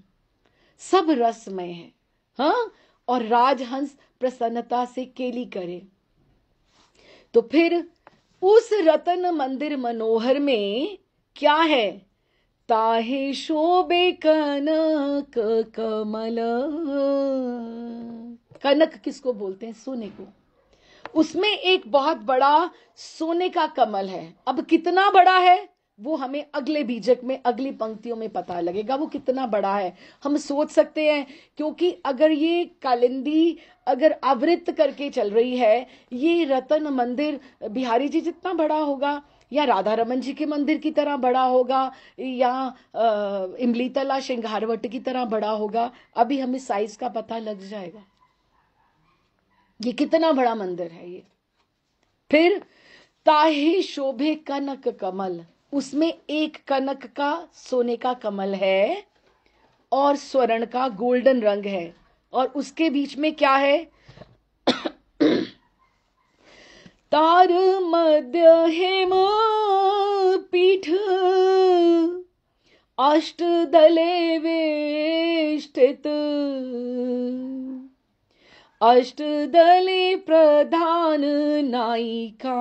सब रसमय है। हाँ, और राजहंस प्रसन्नता से केली करे। तो फिर उस रतन मंदिर मनोहर में क्या है? ताहे शोभे कनक कमल। कनक किसको बोलते हैं? सोने को। उसमें एक बहुत बड़ा सोने का कमल है। अब कितना बड़ा है वो हमें अगले बीजक में, अगली पंक्तियों में पता लगेगा वो कितना बड़ा है। हम सोच सकते हैं, क्योंकि अगर ये कालिंदी अगर आवृत करके चल रही है, ये रतन मंदिर बिहारी जी जितना बड़ा होगा, या राधा रमन जी के मंदिर की तरह बड़ा होगा, या इमलीतला श्रृंगारवट की तरह बड़ा होगा, अभी हमें साइज का पता लग जाएगा ये कितना बड़ा मंदिर है ये। फिर ताहे शोभे कनक कमल, उसमें एक कनक का, सोने का कमल है और स्वर्ण का गोल्डन रंग है, और उसके बीच में क्या है? तार मध्य हेम पीठ अष्टदले वेष्टित, अष्टदले प्रधान नायिका।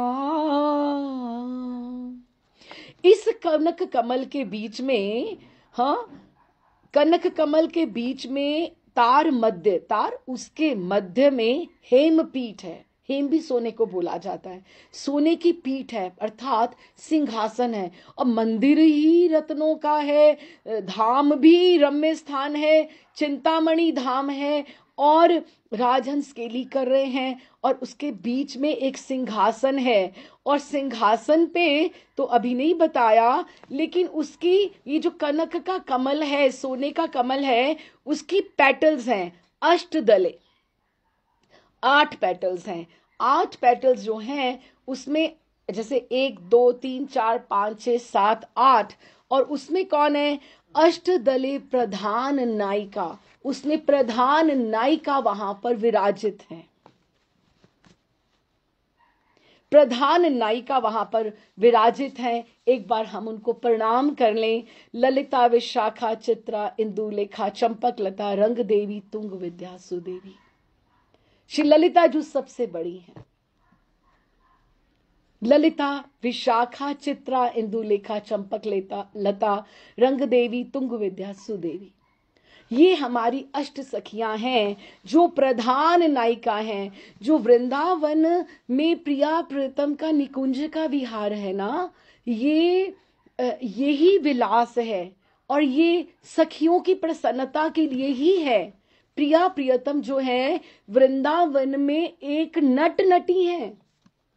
इस कनक कमल के बीच में, हाँ, कनक कमल के बीच में तार मध्य, तार उसके मध्य में हेमपीठ है। हेम भी सोने को बोला जाता है, सोने की पीठ है अर्थात सिंहासन है। और मंदिर ही रत्नों का है, धाम भी रम्य स्थान है, चिंतामणि धाम है, और राजहंस केली कर रहे हैं, और उसके बीच में एक सिंहासन है। और सिंहासन पे तो अभी नहीं बताया, लेकिन उसकी ये जो कनक का कमल है, सोने का कमल है, उसकी पेटल्स हैं अष्टदले, 8 पेटल्स हैं। 8 पेटल्स जो हैं उसमें जैसे 1 2 3 4 5 6 7 8, और उसमें कौन है? अष्टदले प्रधान नायिका, उसमें प्रधान नायिका वहां पर विराजित है, प्रधान नायिका वहां पर विराजित हैं। एक बार हम उनको प्रणाम कर लें। ललिता, विशाखा, चित्रा, इंदुलेखा, चंपकलता, रंग देवी, तुंग विद्या, सुदेवी। श्री ललिता जो सबसे बड़ी है, ललिता, विशाखा, चित्रा, इंदुलेखा, चंपकलता, रंग देवी, तुंग विद्या, सुदेवी, ये हमारी अष्ट सखियां हैं जो प्रधान नायिका हैं, जो वृंदावन में प्रिया प्रीतम का निकुंज का विहार है ना, यही विलास है और ये सखियों की प्रसन्नता के लिए ही है। प्रिया प्रियतम जो है वृंदावन में एक नट नटी है,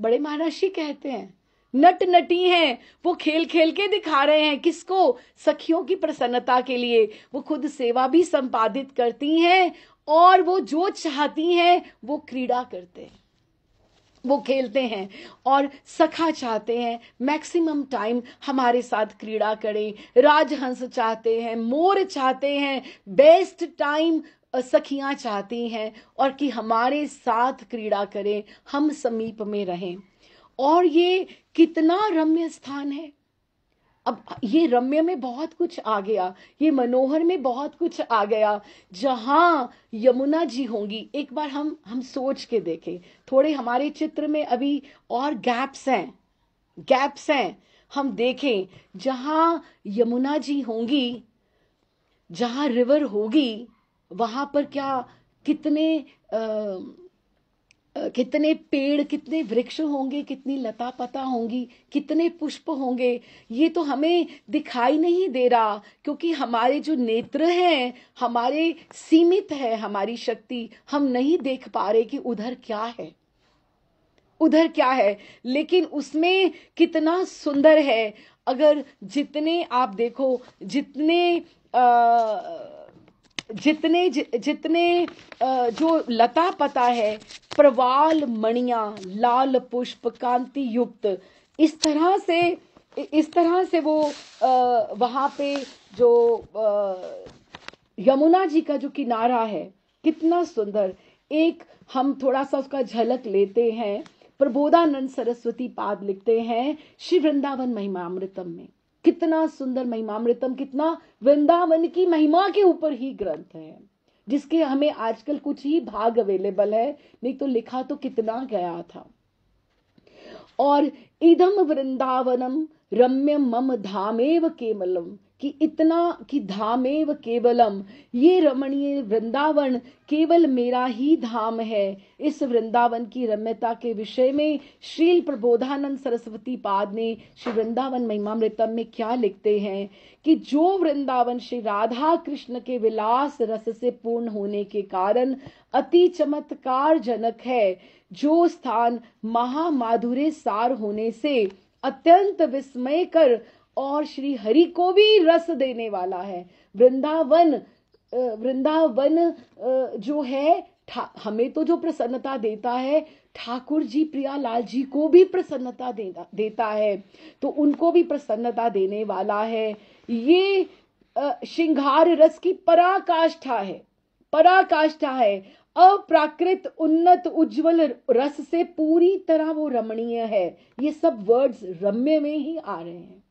बड़े महर्षि कहते हैं नट नटी हैं। वो खेल खेल के दिखा रहे हैं किसको? सखियों की प्रसन्नता के लिए। वो खुद सेवा भी संपादित करती हैं और वो जो चाहती हैं वो क्रीड़ा करते हैं, वो खेलते हैं और सखा चाहते हैं मैक्सिमम टाइम हमारे साथ क्रीड़ा करें। राजहंस चाहते हैं, मोर चाहते हैं, बेस्ट टाइम सखियां चाहती हैं और कि हमारे साथ क्रीड़ा करें, हम समीप में रहें। और ये कितना रम्य स्थान है। अब ये रम्य में बहुत कुछ आ गया, ये मनोहर में बहुत कुछ आ गया। जहां यमुना जी होंगी, एक बार हम सोच के देखें, थोड़े हमारे चित्र में अभी और गैप्स हैं। हम देखें जहां यमुना जी होंगी, जहां रिवर होगी, वहां पर क्या कितने पेड़, कितने वृक्ष होंगे, कितनी लता पता होंगी, कितने पुष्प होंगे। ये तो हमें दिखाई नहीं दे रहा क्योंकि हमारे जो नेत्र हैं, हमारे सीमित है हमारी शक्ति, हम नहीं देख पा रहे कि उधर क्या है। लेकिन उसमें कितना सुंदर है। अगर जितने आप देखो, जितने जो लता पता है, प्रवाल मणियां, लाल पुष्प, कांति युक्त, इस तरह से वो वहां पे जो यमुना जी का जो किनारा है, कितना सुंदर। एक हम थोड़ा सा उसका झलक लेते हैं। प्रबोधानंद सरस्वती पाद लिखते हैं श्री वृंदावन महिमामृतम में, कितना सुंदर महिमामृतम, कितना वृंदावन की महिमा के ऊपर ही ग्रंथ है, जिसके हमें आजकल कुछ ही भाग अवेलेबल है, नहीं तो लिखा तो कितना गया था। और इदम वृंदावनम रम्यम मम धामेव केवलम, कि इतना कि धामेव केवलम, ये रमणीय वृंदावन केवल मेरा ही धाम है। इस वृंदावन की रम्यता के विषय में श्रील प्रबोधानंद सरस्वती पाद ने श्री वृंदावन महिमामृतम में क्या लिखते हैं कि जो वृंदावन श्री राधा कृष्ण के विलास रस से पूर्ण होने के कारण अति चमत्कार जनक है, जो स्थान महामाधुर्य सार होने से अत्यंत विस्मयकर और श्री हरि को भी रस देने वाला है। वृंदावन जो है, हमें तो जो प्रसन्नता देता है, ठाकुर जी प्रियालाल जी को भी प्रसन्नता देता है, तो उनको भी प्रसन्नता देने वाला है। ये श्रृंगार रस की पराकाष्ठा है। अप्राकृत उन्नत उज्जवल रस से पूरी तरह वो रमणीय है। ये सब वर्ड्स रम्य में ही आ रहे हैं।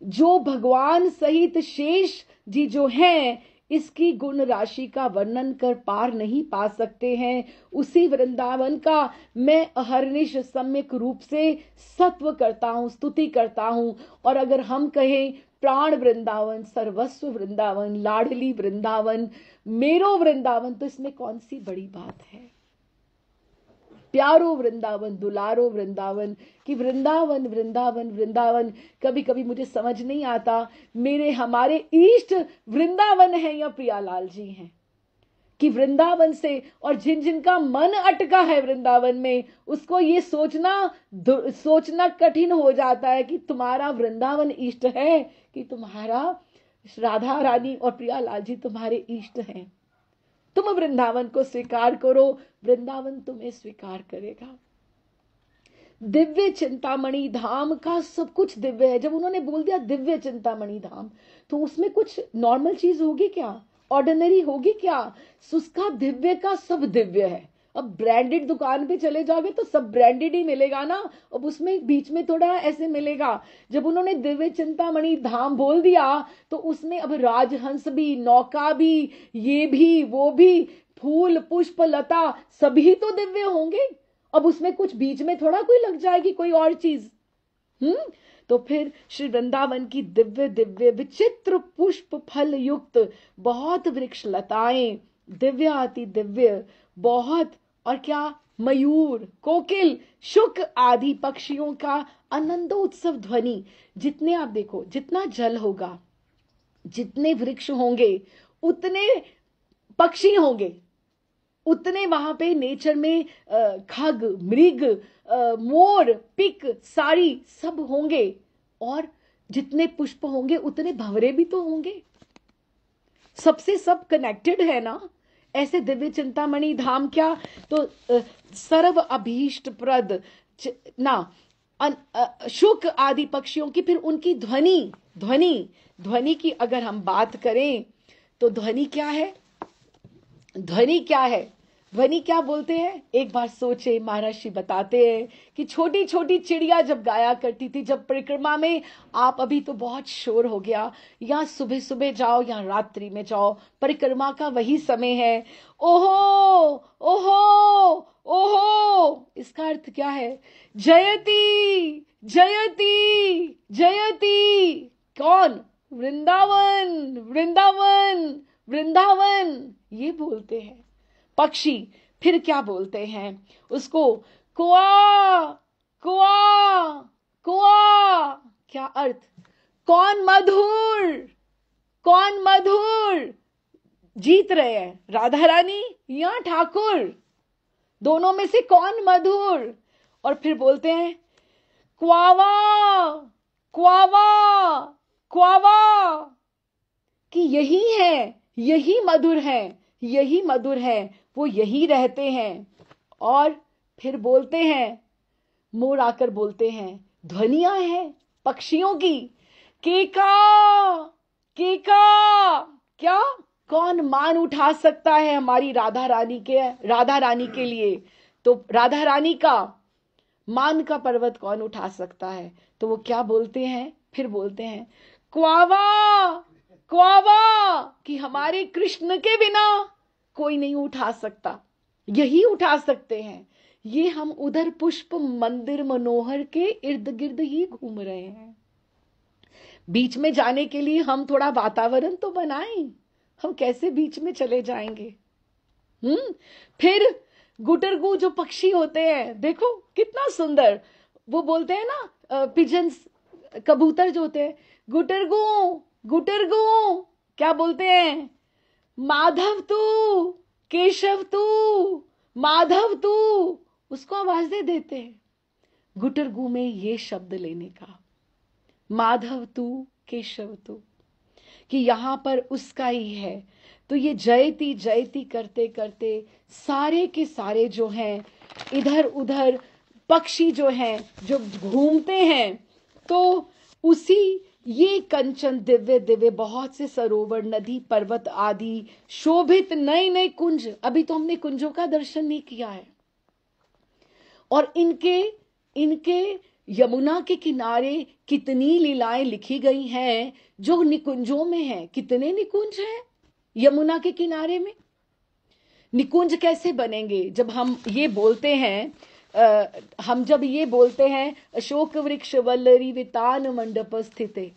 जो भगवान सहित शेष जी जो हैं, इसकी गुण राशि का वर्णन कर पार नहीं पा सकते हैं। उसी वृंदावन का मैं अहर्निश सम्यक रूप से सत्व करता हूं, स्तुति करता हूं। और अगर हम कहें प्राण वृंदावन, सर्वस्व वृंदावन, लाडली वृंदावन, मेरो वृंदावन, तो इसमें कौन सी बड़ी बात है? प्यारो वृंदावन, दुलारो वृंदावन, कि वृंदावन वृंदावन वृंदावन। कभी कभी मुझे समझ नहीं आता, हमारे इष्ट वृंदावन है या प्रियालाल जी हैं, कि वृंदावन से, और जिनका मन अटका है वृंदावन में, उसको ये सोचना कठिन हो जाता है कि तुम्हारा वृंदावन इष्ट है कि तुम्हारा राधा रानी और प्रियालाल जी तुम्हारे इष्ट हैं। तुम वृंदावन को स्वीकार करो, वृंदावन तुम्हें स्वीकार करेगा। दिव्य चिंतामणि धाम का सब कुछ दिव्य है। जब उन्होंने बोल दिया दिव्य चिंतामणि धाम, तो उसमें कुछ नॉर्मल चीज होगी क्या, ऑर्डिनरी होगी क्या? उसका दिव्य का सब दिव्य है। अब ब्रांडेड दुकान पे चले जाओगे तो सब ब्रांडेड ही मिलेगा ना, अब उसमें बीच में थोड़ा ऐसे मिलेगा। जब उन्होंने दिव्य चिंतामणि धाम बोल दिया तो उसमें अब राजहंस भी, नौका भी, ये भी वो भी, फूल पुष्प लता सभी तो दिव्य होंगे। अब उसमें कुछ बीच में थोड़ा कोई लग जाएगी कोई और चीज। तो फिर श्री वृंदावन की दिव्य दिव्य विचित्र पुष्प फल युक्त बहुत वृक्ष लताएं, दिव्य अति दिव्य बहुत, और क्या, मयूर, कोकिल, शुक आदि पक्षियों का आनंदोत्सव ध्वनि। जितने आप देखो, जितना जल होगा, जितने वृक्ष होंगे, उतने पक्षी होंगे, उतने वहां पे नेचर में खग, मृग, मोर, पिक, सारी सब होंगे, और जितने पुष्प होंगे उतने भंवरे भी तो होंगे। सबसे सब कनेक्टेड है ना। ऐसे दिव्य चिंतामणि धाम क्या, तो सर्व अभीष्ट प्रद शुक आदि पक्षियों की, फिर उनकी ध्वनि, ध्वनि की अगर हम बात करें तो ध्वनि क्या है, ध्वनि क्या है, ध्वनि क्या बोलते हैं? एक बार सोचे, महर्षि बताते हैं कि छोटी छोटी चिड़िया जब गाया करती थी, जब परिक्रमा में आप, अभी तो बहुत शोर हो गया, या सुबह सुबह जाओ या रात्रि में जाओ, परिक्रमा का वही समय है, ओहो ओहो ओहो, इसका अर्थ क्या है? जयती जयती जयती। कौन? वृंदावन वृंदावन वृंदावन, ये बोलते हैं पक्षी। फिर क्या बोलते हैं उसको? कुआ कुआ कुआ। क्या अर्थ? कौन मधुर, कौन मधुर। जीत रहे हैं राधा रानी या ठाकुर, दोनों में से कौन मधुर? और फिर बोलते हैं क्वावा क्वावा क्वावा, कि यही है, यही मधुर है, यही मधुर है, वो यही रहते हैं। और फिर बोलते हैं, मोर आकर बोलते हैं, ध्वनियां हैं पक्षियों की, केका केका। क्या? कौन मान उठा सकता है हमारी राधा रानी के लिए? तो राधा रानी का मान का पर्वत कौन उठा सकता है? तो वो क्या बोलते हैं? फिर बोलते हैं क्वावा क्वावा, कि हमारे कृष्ण के बिना कोई नहीं उठा सकता, यही उठा सकते हैं। ये हम उधर पुष्प मंदिर मनोहर के इर्द गिर्द ही घूम रहे हैं। बीच में जाने के लिए हम थोड़ा वातावरण तो बनाएं, हम कैसे बीच में चले जाएंगे? फिर गुटरगू जो पक्षी होते हैं, देखो कितना सुंदर, वो बोलते हैं ना, पिजन्स, कबूतर जो होते हैं, गुटरगू गुटरगू, क्या बोलते हैं? माधव तू, केशव तू, माधव तू, उसको आवाज दे देते हैं गुटरगू में ये शब्द लेने का, माधव तू, केशव तू, कि यहां पर उसका ही है। तो ये जयती जयती करते करते सारे के सारे जो हैं इधर उधर पक्षी जो हैं जो घूमते हैं, तो उसी ये कंचन दिव्य दिव्य बहुत से सरोवर, नदी, पर्वत आदि शोभित नए नए कुंज, अभी तो हमने कुंजों का दर्शन नहीं किया है, और इनके इनके यमुना के किनारे कितनी लीलाएं लिखी गई हैं जो निकुंजों में है। कितने निकुंज हैं यमुना के किनारे में? निकुंज कैसे बनेंगे? जब हम ये बोलते हैं, हम जब ये बोलते हैं अशोक वृक्ष वल्लरी वितान मंडप स्थिते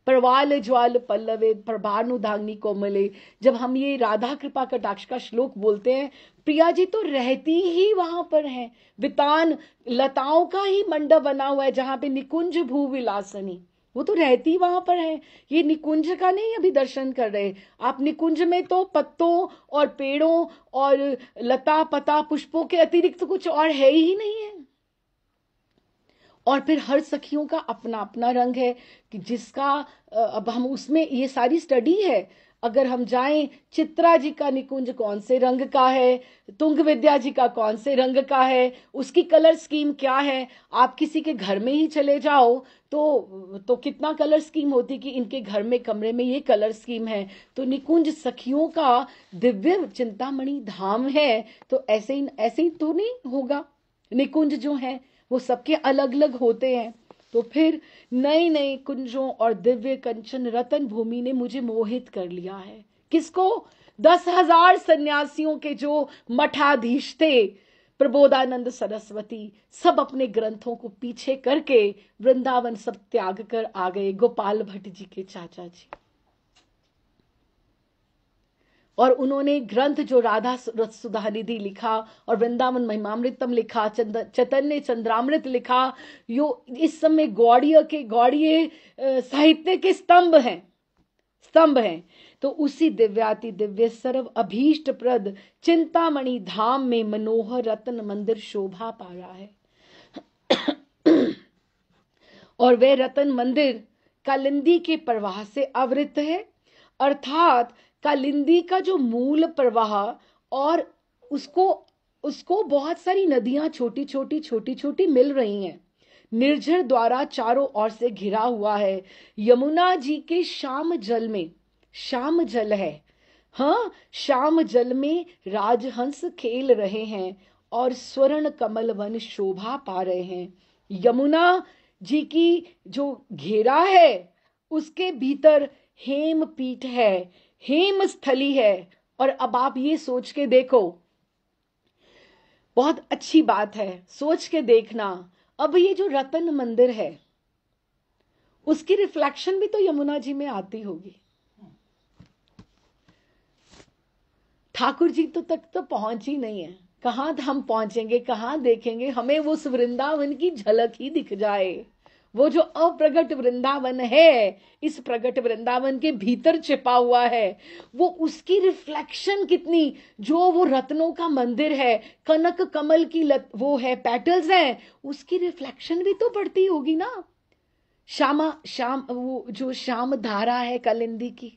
प्रवाल ज्वाल पल्लवे प्रभानुधाग्नि कोमले, जब हम ये राधा कृपा कटाक्ष का श्लोक बोलते हैं, प्रिया जी तो रहती ही वहां पर है। वितान लताओं का ही मंडप बना हुआ है जहां पे निकुंज भूविलासनी, वो तो रहती वहां पर है। ये निकुंज का नहीं अभी दर्शन कर रहे आप। निकुंज में तो पत्तों और पेड़ों और लता पता पुष्पों के अतिरिक्त कुछ और है ही नहीं है। और फिर हर सखियों का अपना अपना रंग है कि जिसका अब हम उसमें ये सारी स्टडी है। अगर हम जाएं, चित्रा जी का निकुंज कौन से रंग का है, तुंग विद्या जी का कौन से रंग का है, उसकी कलर स्कीम क्या है। आप किसी के घर में ही चले जाओ तो कितना कलर स्कीम होती कि इनके घर में कमरे में ये कलर स्कीम है। तो निकुंज सखियों का दिव्य चिंतामणि धाम है, तो ऐसे ही तो नहीं होगा। निकुंज जो है वो सबके अलग अलग होते हैं। तो फिर नए नए कुंजों और दिव्य कंचन रतन भूमि ने मुझे मोहित कर लिया है। किसको? 10,000 सन्यासियों के जो मठाधीश थे, प्रबोधानंद सरस्वती, सब अपने ग्रंथों को पीछे करके वृंदावन सब त्याग कर आ गए। गोपाल भट्ट जी के चाचा जी, और उन्होंने ग्रंथ जो राधा सुधानिधि लिखा और वृंदावन महिमामृतम लिखा, चैतन्य चंद्रामृत लिखा, यो इस समय गौड़ीय साहित्य के स्तंभ हैं। तो उसी दिव्याति दिव्य सर्व अभीष्ट प्रद चिंतामणि धाम में मनोहर रत्न मंदिर शोभा पा रहा है। और वह रतन मंदिर कालिंदी के प्रवाह से आवृत है, अर्थात कालिंदी का जो मूल प्रवाह, और उसको बहुत सारी नदियां छोटी छोटी मिल रही हैं। निर्झर द्वारा चारों ओर से घिरा हुआ है। यमुना जी के श्याम जल है। हाँ, श्याम जल में राजहंस खेल रहे हैं और स्वर्ण कमल वन शोभा पा रहे हैं। यमुना जी की जो घेरा है उसके भीतर हेम पीठ है, हेम स्थली है। और अब आप ये सोच के देखो, बहुत अच्छी बात है, सोच के देखना। अब ये जो रतन मंदिर है उसकी रिफ्लेक्शन भी तो यमुना जी में आती होगी। ठाकुर जी तक तो पहुंच ही नहीं है। कहां हम पहुंचेंगे, कहां देखेंगे? हमें वो वृंदावन की झलक ही दिख जाए। वो जो अप्रगट वृंदावन है, इस प्रगट वृंदावन के भीतर छिपा हुआ है, वो उसकी रिफ्लेक्शन कितनी, जो वो रत्नों का मंदिर है, कनक कमल की वो है, पेटल्स हैं, उसकी रिफ्लेक्शन भी तो पड़ती होगी ना। वो जो श्याम धारा है कालिंदी की,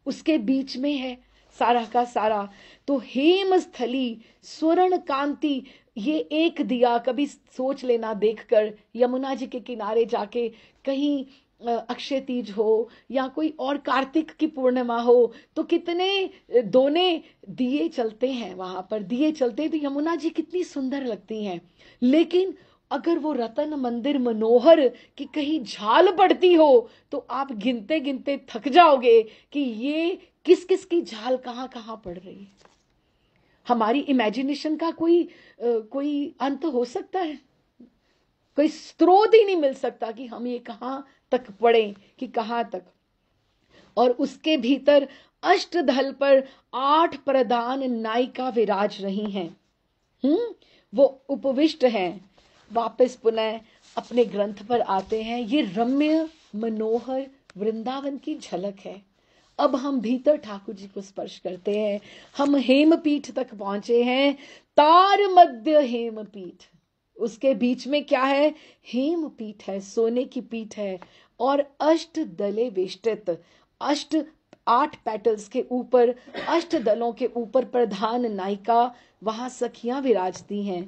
उसके बीच में है सारा का सारा। तो हेम स्थली, स्वर्ण कांति, ये एक दिया कभी सोच लेना देखकर, यमुना जी के किनारे जाके कहीं अक्षय तीज हो या कोई और कार्तिक की पूर्णिमा हो, तो कितने दोने दिए चलते हैं वहां पर, दिए चलते तो यमुना जी कितनी सुंदर लगती हैं। लेकिन अगर वो रतन मंदिर मनोहर की कहीं झाल पड़ती हो तो आप गिनते गिनते थक जाओगे कि ये किस किस की झाल कहां कहां पड़ रही है। हमारी इमेजिनेशन का कोई अंत हो सकता है? कोई स्रोत ही नहीं मिल सकता कि हम ये कहां तक पढ़ें, कि कहां तक। और उसके भीतर अष्टदल पर 8 प्रधान नायिका विराज रही हैं। वो उपविष्ट हैं। वापस पुनः अपने ग्रंथ पर आते हैं। ये रम्य मनोहर वृंदावन की झलक है। अब हम भीतर ठाकुर जी को स्पर्श करते हैं। हम हेमपीठ तक पहुंचे हैं। तार मध्य हेमपीठ, उसके बीच में क्या है? हेमपीठ है, सोने की पीठ है। और अष्ट दले वेष्टित, 8 पेटल्स के ऊपर, 8 दलों के ऊपर प्रधान नायिका, वहां सखियां विराजती हैं।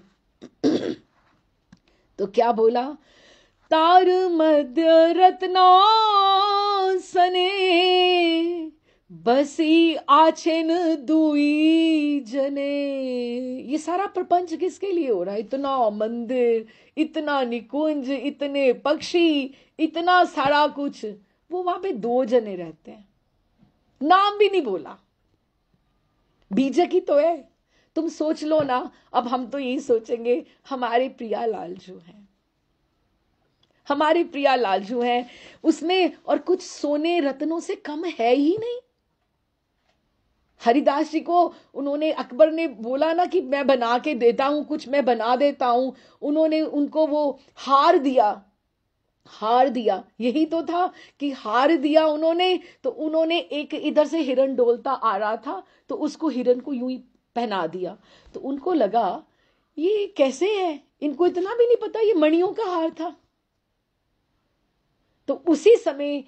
तो क्या बोला? तार मध्य रत्नासने, बसी आछेन दुई जने। ये सारा प्रपंच किसके लिए हो रहा है? इतना मंदिर, इतना निकुंज, इतने पक्षी, इतना सारा कुछ, वो वहां पे 2 जने रहते हैं। नाम भी नहीं बोला, बीजक ही तो है। तुम सोच लो ना। अब हम तो यही सोचेंगे, हमारे प्रिया लालजू हैं, हमारे प्रिया लालजू हैं, उसमें और कुछ सोने रत्नों से कम है ही नहीं। हरिदास जी को उन्होंने, अकबर ने बोला ना कि मैं बना के देता हूं, कुछ मैं बना देता हूं। उन्होंने उनको वो हार दिया, यही तो था कि हार दिया उन्होंने। तो उन्होंने एक इधर से हिरन डोलता आ रहा था, तो उसको हिरन को यूं ही पहना दिया। तो उनको लगा ये कैसे है, इनको इतना भी नहीं पता ये मणियों का हार था। तो उसी समय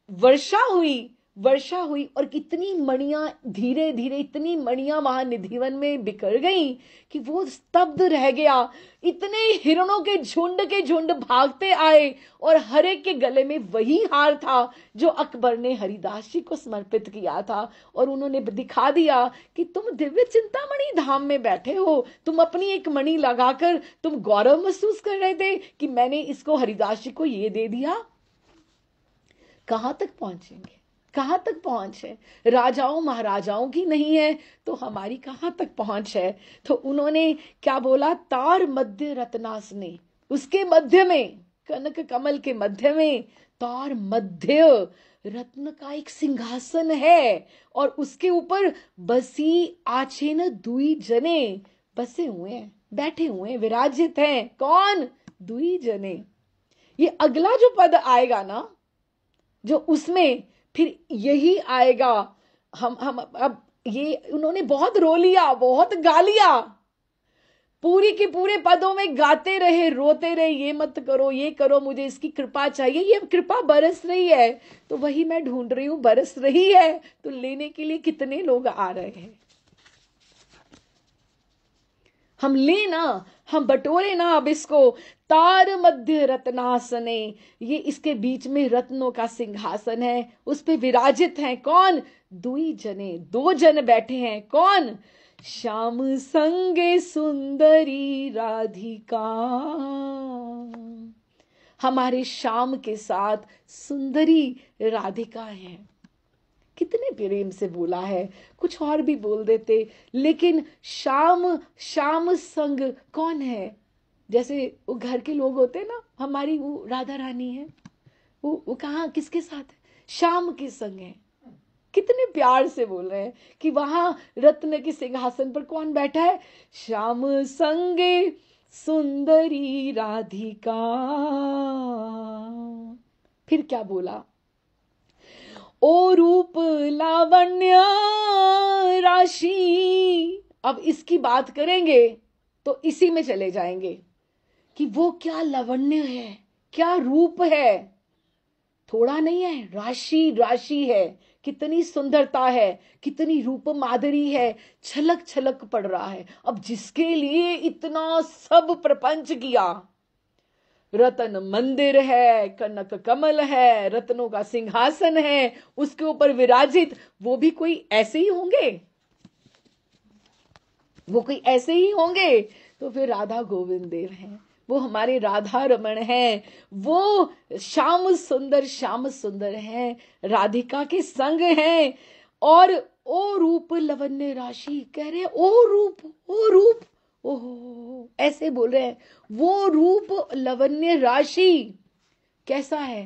वर्षा हुई और कितनी मणियां, धीरे धीरे इतनी मणियां वहां निधिवन में बिखर गई कि वो स्तब्ध रह गया। इतने हिरणों के झुंड भागते आए और हर एक के गले में वही हार था जो अकबर ने हरिदास जी को समर्पित किया था। और उन्होंने दिखा दिया कि तुम दिव्य चिंतामणि धाम में बैठे हो, तुम अपनी एक मणि लगाकर तुम गौरव महसूस कर रहे थे कि मैंने इसको हरिदास जी को ये दे दिया। कहां तक पहुंचेंगे, कहां तक पहुंच है? राजाओं महाराजाओं की नहीं है तो हमारी कहां तक पहुंच है? तो उन्होंने क्या बोला? तार मध्य रत्नासने, उसके मध्य में, कनक कमल के मध्य में तार मध्य रत्न का एक सिंहासन है और उसके ऊपर बसी आचेन दुई जने बसे हुए हैं, बैठे हुए हैं, विराजित हैं। कौन? दुई जने। ये अगला जो पद आएगा ना, जो उसमें फिर यही आएगा। हम अब ये उन्होंने बहुत रो लिया, बहुत गा लिया, पूरी के पूरे पदों में गाते रहे, रोते रहे, ये मत करो, ये करो, मुझे इसकी कृपा चाहिए। ये कृपा बरस रही है तो वही मैं ढूंढ रही हूं, बरस रही है तो लेने के लिए कितने लोग आ रहे हैं? हम लेना, हम बटोरे ना अब इसको। तार मध्य रत्नासने, ये इसके बीच में रत्नों का सिंहासन है, उस पे विराजित हैं कौन? दुई जने, दो जन बैठे हैं। कौन? श्याम संगे सुंदरी राधिका, हमारे श्याम के साथ सुंदरी राधिका है। कितने प्रेम से बोला है, कुछ और भी बोल देते, लेकिन श्याम, श्याम संग कौन है? जैसे वो घर के लोग होते हैं ना, हमारी वो राधा रानी है, वो कहाँ किसके साथ है? श्याम के संग है। कितने प्यार से बोल रहे हैं कि वहां रत्न के सिंहासन पर कौन बैठा है? श्याम संगे सुंदरी राधिका। फिर क्या बोला? ओ रूप लावण्य राशि। अब इसकी बात करेंगे तो इसी में चले जाएंगे कि वो क्या लावण्य है, क्या रूप है। थोड़ा नहीं है, राशि राशि है। कितनी सुंदरता है, कितनी रूप माधुरी है, छलक छलक पड़ रहा है। अब जिसके लिए इतना सब प्रपंच किया, रतन मंदिर है, कनक कमल है, रत्नों का सिंहासन है, उसके ऊपर विराजित, वो भी कोई ऐसे ही होंगे? वो कोई ऐसे ही होंगे? तो फिर राधा गोविंद देव हैं, वो हमारे राधा रमण हैं, वो श्याम सुंदर हैं, राधिका के संग हैं। और ओ रूप लवण्य राशि कह रहे हैं, ओ रूप, ओहो ऐसे बोल रहे हैं। वो रूप लवण्य राशि कैसा है?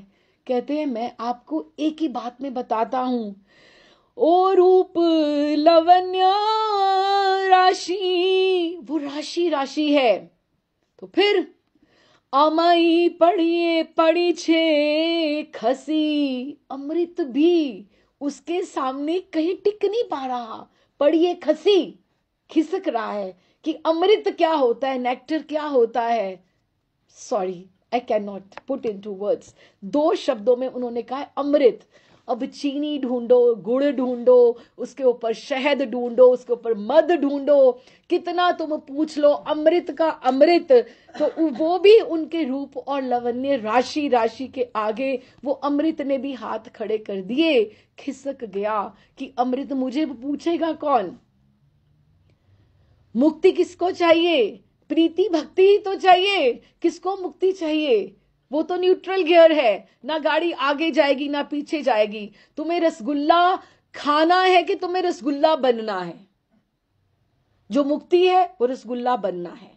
कहते हैं मैं आपको एक ही बात में बताता हूं। ओ रूप लवण्य राशि, वो राशि राशि है। तो फिर अमई पड़ी छे खसी, अमृत भी उसके सामने कहीं टिक नहीं पा रहा, पड़िए खसी, खिसक रहा है कि अमृत क्या होता है, नेक्टर क्या होता है। Sorry, I can not put into words. दो शब्दों में उन्होंने कहा है अमृत। अब चीनी ढूंढो, गुड़ ढूंढो, उसके ऊपर शहद ढूंढो, उसके ऊपर मध ढूंढो, कितना तुम पूछ लो, अमृत का अमृत। तो वो भी उनके रूप और लवण्य राशि राशि के आगे वो अमृत ने भी हाथ खड़े कर दिए, खिसक गया कि अमृत मुझे पूछेगा कौन? मुक्ति किसको चाहिए? प्रीति भक्ति ही तो चाहिए। किसको मुक्ति चाहिए? वो तो न्यूट्रल गियर है, ना गाड़ी आगे जाएगी ना पीछे जाएगी। तुम्हें रसगुल्ला खाना है कि तुम्हें रसगुल्ला बनना है? जो मुक्ति है वो रसगुल्ला बनना है,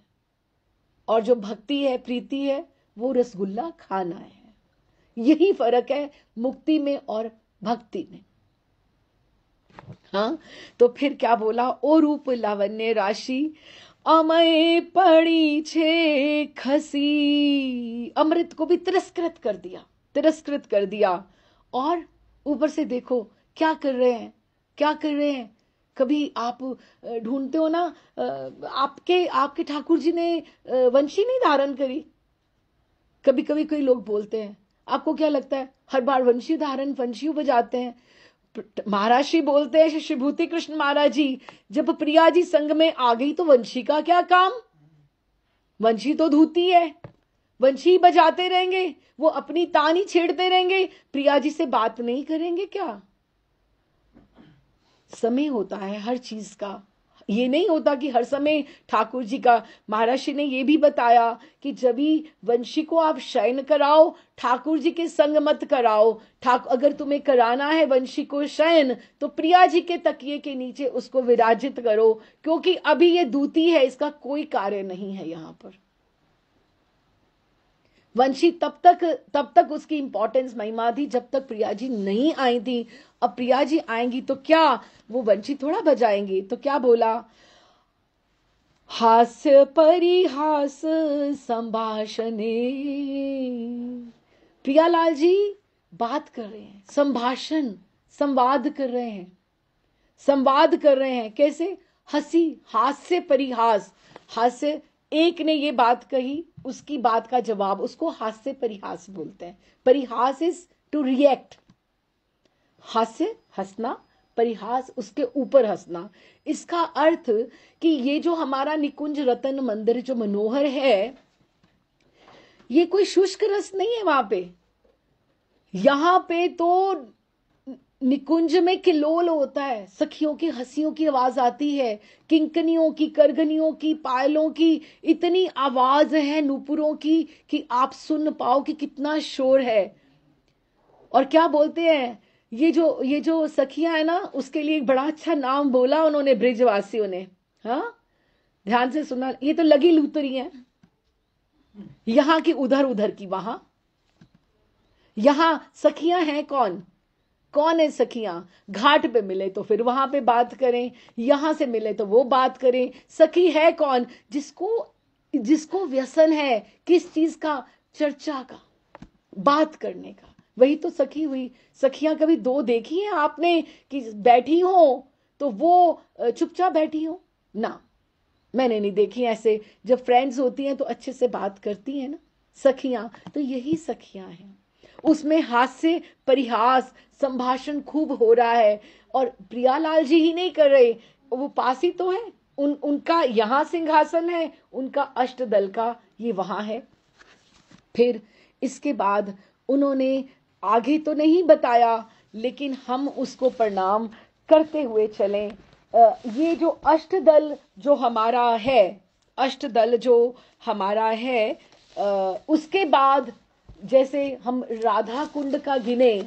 और जो भक्ति है, प्रीति है, वो रसगुल्ला खाना है। यही फर्क है मुक्ति में और भक्ति में। हाँ, तो फिर क्या बोला? ओ रूप लावण्य राशि अमय पड़ी छे खसी, अमृत को भी तिरस्कृत कर दिया, तिरस्कृत कर दिया। और ऊपर से देखो क्या कर रहे हैं, क्या कर रहे हैं। कभी आप ढूंढते हो ना, आपके ठाकुर जी ने वंशी नहीं धारण करी। कभी कभी कोई लोग बोलते हैं आपको क्या लगता है हर बार वंशी धारण वंशी बजाते हैं? महाराज श्री बोलते हैं, श्री विभूति कृष्ण महाराज जी, जब प्रिया जी संग में आ गई तो वंशी का क्या काम? वंशी तो धूती है, वंशी बजाते रहेंगे, वो अपनी तानी छेड़ते रहेंगे, प्रिया जी से बात नहीं करेंगे क्या? समय होता है हर चीज का, ये नहीं होता कि हर समय ठाकुर जी का। महाराज श्री ने ये भी बताया कि जब भी वंशी को आप शयन कराओ, ठाकुर जी के संग मत कराओ। अगर तुम्हें कराना है वंशी को शयन, तो प्रिया जी के तकिए के नीचे उसको विराजित करो, क्योंकि अभी ये दूती है, इसका कोई कार्य नहीं है यहां पर। वंशी तब तक उसकी इंपॉर्टेंस महिमा थी जब तक प्रिया जी नहीं आई थी। अब प्रिया जी आएंगी तो क्या वो वंशी थोड़ा बजाएंगी? तो क्या बोला, हास्य परिहास संभाषणे। प्रियालाल जी बात कर रहे हैं, संभाषण संवाद कर रहे हैं, संवाद कर रहे हैं। कैसे? हंसी, हास्य परिहास। हास्य, एक ने ये बात कही, उसकी बात का जवाब, उसको हास्य परिहास बोलते हैं। परिहास इज टू रिएक्ट। हास्य हंसना, परिहास उसके ऊपर हंसना। इसका अर्थ कि ये जो हमारा निकुंज रतन मंदिर जो मनोहर है, ये कोई शुष्क रस नहीं है वहां पे। यहां पे तो निकुंज में किलोल होता है, सखियों की हंसियों की आवाज आती है, किंकनियों की, करगनियों की, पायलों की इतनी आवाज है, नूपुरों की, कि आप सुन पाओ कि कितना शोर है। और क्या बोलते हैं, ये जो सखियां है ना, उसके लिए एक बड़ा अच्छा नाम बोला उन्होंने, ब्रिजवासियों ने। हाँ, ध्यान से सुना, ये तो लगी लूतरी है, यहां की उधर, उधर की वहां। यहां सखियां हैं कौन? कौन है सखियां? घाट पे मिले तो फिर वहां पे बात करें, यहां से मिले तो वो बात करें। सखी है कौन? जिसको व्यसन है किस चीज का? चर्चा का, बात करने का। वही तो सखी हुई। सखियां कभी दो देखी हैं आपने कि बैठी हो तो वो चुपचाप बैठी हो ना? मैंने नहीं देखी ऐसे। जब फ्रेंड्स होती हैं तो अच्छे से बात करती हैं ना सखियां, तो यही सखियां हैं। उसमें हास्य परिहास संभाषण खूब हो रहा है। और प्रियालाल जी ही नहीं कर रहे, वो पास ही तो है। उनका यहां सिंहासन है, उनका अष्टदल का ये वहां है। फिर इसके बाद उन्होंने आगे तो नहीं बताया, लेकिन हम उसको प्रणाम करते हुए चलें। ये जो अष्टदल जो हमारा है, अष्टदल जो हमारा है, उसके बाद जैसे हम राधा कुंड का गिने,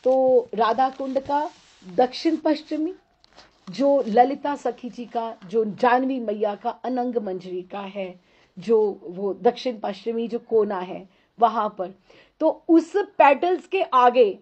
तो राधा कुंड का दक्षिण पश्चिमी जो ललिता सखी जी का, जो जानवी मैया का अनंग मंजरी का है, जो वो दक्षिण पश्चिमी जो कोना है वहां पर, तो उस पेटल्स के आगे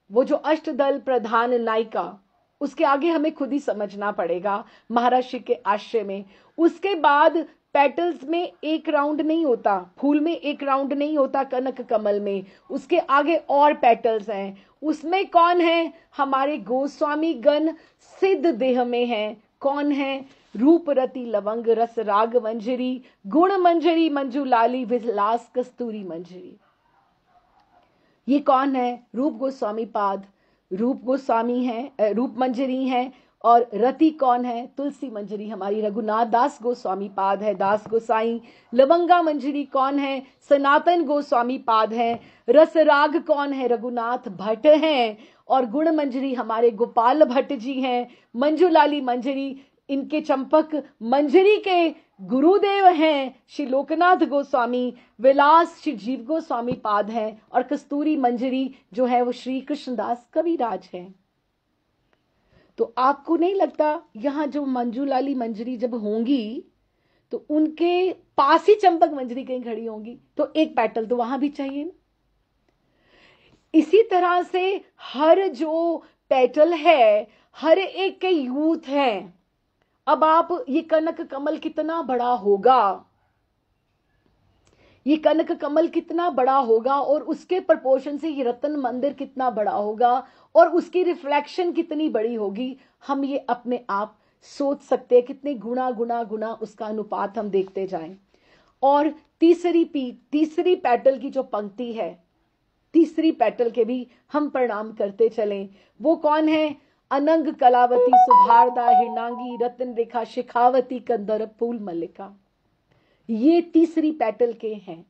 वो जो अष्टदल प्रधान नायिका, उसके आगे हमें खुद ही समझना पड़ेगा महाराष्ट्र के आश्रय में। उसके बाद पेटल्स में एक राउंड नहीं होता, फूल में एक राउंड नहीं होता, कनक कमल में उसके आगे और पेटल्स हैं। उसमें कौन है? हमारे गोस्वामी गण सिद्ध देह में हैं। कौन है? रूप रति लवंग रस राग मंजरी, गुण मंजरी मंजूलाली विलास कस्तूरी मंजरी। ये कौन है? रूप गोस्वामी पाद, रूप गोस्वामी है, रूप मंजरी है। और रति कौन है? तुलसी मंजरी हमारी रघुनाथ दास गोस्वामी पाद है, दास गोसाई। लवंगा मंजरी कौन है? सनातन गोस्वामी पाद है। रस राग कौन है? रघुनाथ भट्ट हैं। और गुण मंजरी हमारे गोपाल भट्ट जी हैं। मंजूलाली मंजरी इनके चंपक मंजरी के गुरुदेव हैं श्री लोकनाथ गोस्वामी। विलास श्री जीव गोस्वामी पाद हैं। और कस्तूरी मंजरी जो है वो श्री कृष्णदास कविराज हैं। तो आपको नहीं लगता यहां जो मंजूलाली मंजरी जब होंगी तो उनके पास ही चंपक मंजरी कहीं खड़ी होंगी, तो एक पेटल तो वहां भी चाहिए ना। इसी तरह से हर जो पेटल है, हर एक के यूथ हैं। अब आप ये कनक कमल कितना बड़ा होगा, ये कनक कमल कितना बड़ा होगा, और उसके प्रपोर्शन से ये रतन मंदिर कितना बड़ा होगा, और उसकी रिफ्लेक्शन कितनी बड़ी होगी, हम ये अपने आप सोच सकते हैं। कितने गुना गुना गुना उसका अनुपात हम देखते जाएं। और तीसरी पेटल की जो पंक्ति है, तीसरी पेटल के भी हम प्रणाम करते चलें। वो कौन है? अनंग कलावती सुभारदा हिरणांगी रत्न रेखा शिखावती कंदर फूल मल्लिका। ये तीसरी पेटल के हैं,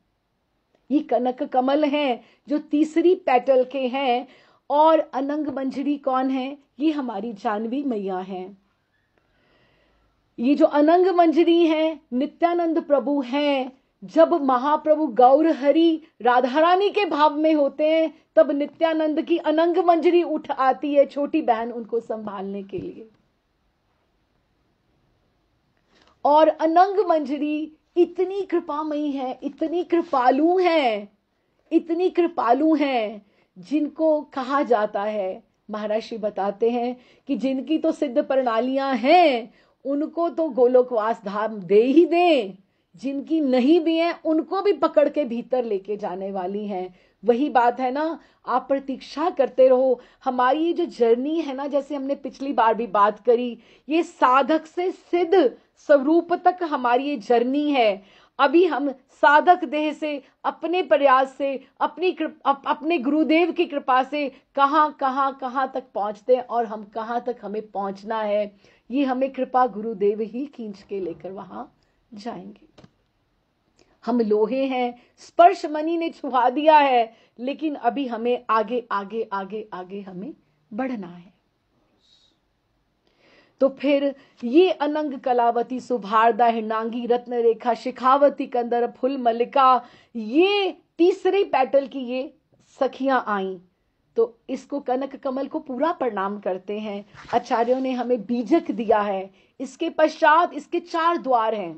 ये कनक कमल हैं जो तीसरी पेटल के हैं। और अनंग मंजरी कौन है? ये हमारी जानवी मैया हैं। ये जो अनंग मंजरी है नित्यानंद प्रभु हैं। जब महाप्रभु गौर हरि राधा रानी के भाव में होते हैं तब नित्यानंद की अनंग मंजरी उठ आती है छोटी बहन उनको संभालने के लिए। और अनंग मंजरी इतनी कृपामयी है, इतनी कृपालु है, इतनी कृपालु है, जिनको कहा जाता है, महर्षि बताते हैं कि जिनकी तो सिद्ध प्रणालियां हैं उनको तो गोलोकवास धाम दे ही दें, जिनकी नहीं भी है उनको भी पकड़ के भीतर लेके जाने वाली हैं। वही बात है ना, आप प्रतीक्षा करते रहो। हमारी जो जर्नी है ना, जैसे हमने पिछली बार भी बात करी, ये साधक से सिद्ध स्वरूप तक हमारी ये जर्नी है। अभी हम साधक देह से अपने प्रयास से अपने गुरुदेव की कृपा से कहां तक पहुंचते हैं और हम कहां तक हमें पहुंचना है, ये हमें कृपा गुरुदेव ही खींच के लेकर वहां जाएंगे। हम लोहे हैं, स्पर्श मणि ने छुआ दिया है, लेकिन अभी हमें आगे आगे आगे आगे हमें बढ़ना है। तो फिर ये अनंग कलावती सुभारदा हिरणांगी रत्न रेखा शिखावती कंदर फुल मल्लिका, ये तीसरी पेटल की ये सखियां आई। तो इसको कनक कमल को पूरा प्रणाम करते हैं। आचार्यों ने हमें बीजक दिया है। इसके पश्चात इसके 4 द्वार हैं।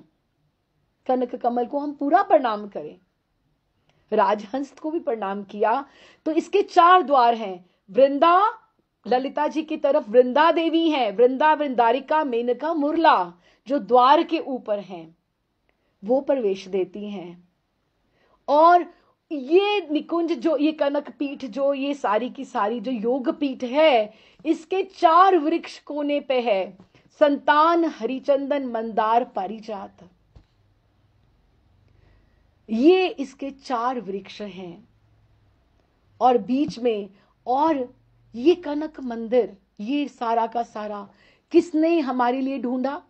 कनक कमल को हम पूरा प्रणाम करें, राजहंस को भी प्रणाम किया, तो इसके 4 द्वार हैं। वृंदा, ललिता जी की तरफ वृंदा देवी हैं, वृंदा, वृंदारिका, मेनका, मुरला, जो द्वार के ऊपर हैं वो प्रवेश देती हैं। और ये निकुंज, जो ये कनक पीठ, जो ये सारी की सारी जो योग पीठ है, इसके 4 वृक्ष कोने पे है। संतान, हरिचंदन, मंदार, पारिजात, ये इसके 4 वृक्ष हैं। और बीच में, और ये कनक मंदिर, ये सारा का सारा किसने हमारे लिए ढूंढा?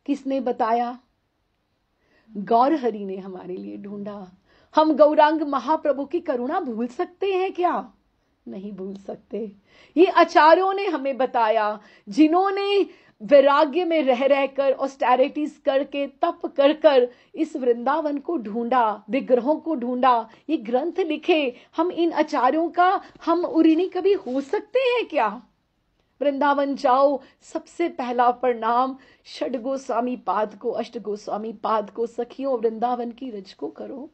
किसने बताया? गौर हरि ने हमारे लिए ढूंढा। हम गौरांग महाप्रभु की करुणा भूल सकते हैं क्या? नहीं भूल सकते। ये आचार्यों ने हमें बताया, जिन्होंने वैराग्य में रह रहकर, ऑस्टेरिटीज करके, तप कर कर इस वृंदावन को ढूंढा, विग्रहों को ढूंढा, ये ग्रंथ लिखे। हम इन आचार्यों का हम ऋणी कभी हो सकते हैं क्या? वृंदावन जाओ, सबसे पहला प्रणाम षड गोस्वामी पाद को, अष्ट गोस्वामी पाद को, सखियों वृंदावन की रज को करो।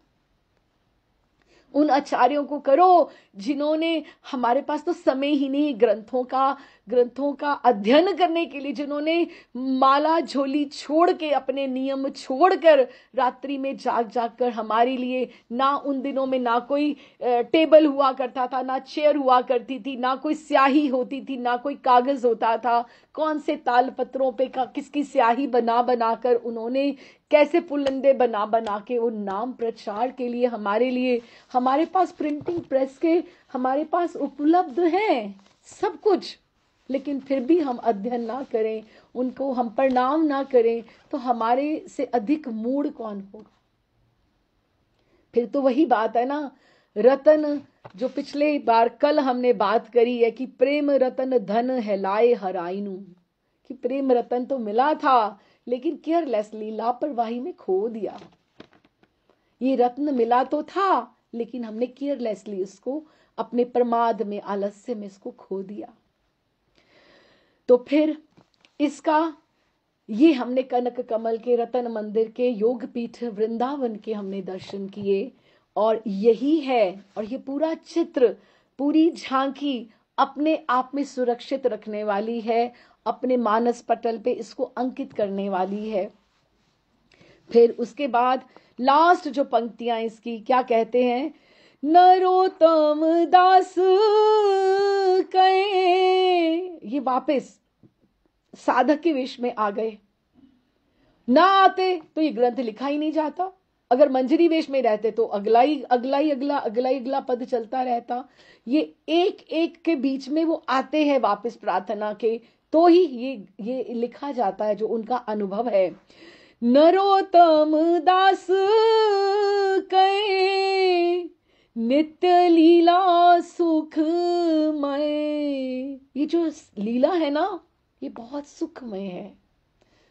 उन आचार्यों को करो जिन्होंने, हमारे पास तो समय ही नहीं ग्रंथों का अध्ययन करने के लिए, जिन्होंने माला झोली छोड़ के, अपने नियम छोड़कर रात्रि में जाग जाग कर हमारे लिए, ना उन दिनों में ना कोई टेबल हुआ करता था, ना चेयर हुआ करती थी, ना कोई स्याही होती थी, ना कोई कागज होता था, कौन से ताल पत्रों पे किसकी स्याही बना बना कर उन्होंने कैसे पुलंदे बना बना के वो नाम प्रचार के लिए हमारे लिए, हमारे पास प्रिंटिंग प्रेस के हमारे पास उपलब्ध है सब कुछ, लेकिन फिर भी हम अध्ययन ना करें, उनको हम प्रणाम ना करें, तो हमारे से अधिक मूढ़ कौन होगा? फिर तो वही बात है ना, रतन, जो पिछले बार कल हमने बात करी है कि प्रेम रतन धन है लाए हराइनु, कि प्रेम रतन तो मिला था लेकिन केयरलेसली, लापरवाही में खो दिया। ये रत्न मिला तो था लेकिन हमने केयरलेसली इसको अपने प्रमाद में, आलस्य में इसको खो दिया। तो फिर इसका, ये हमने कनक कमल के, रतन मंदिर के, योग पीठ वृंदावन के हमने दर्शन किए। और यही है, और ये पूरा चित्र, पूरी झांकी अपने आप में सुरक्षित रखने वाली है, अपने मानस पटल पे इसको अंकित करने वाली है। फिर उसके बाद लास्ट जो पंक्तियां इसकी क्या कहते हैं, नरोत्तम दास कहे, ये वापस साधक के वेश में आ गए। ना आते तो ये ग्रंथ लिखा ही नहीं जाता, अगर मंजरी वेश में रहते तो अगला पद चलता रहता। ये एक एक के बीच में वो आते हैं वापस प्रार्थना के, तो ही ये लिखा जाता है जो उनका अनुभव है। नरोत्तम दास कहे नित्य लीला सुखमय। ये जो लीला है ना, ये बहुत सुखमय है,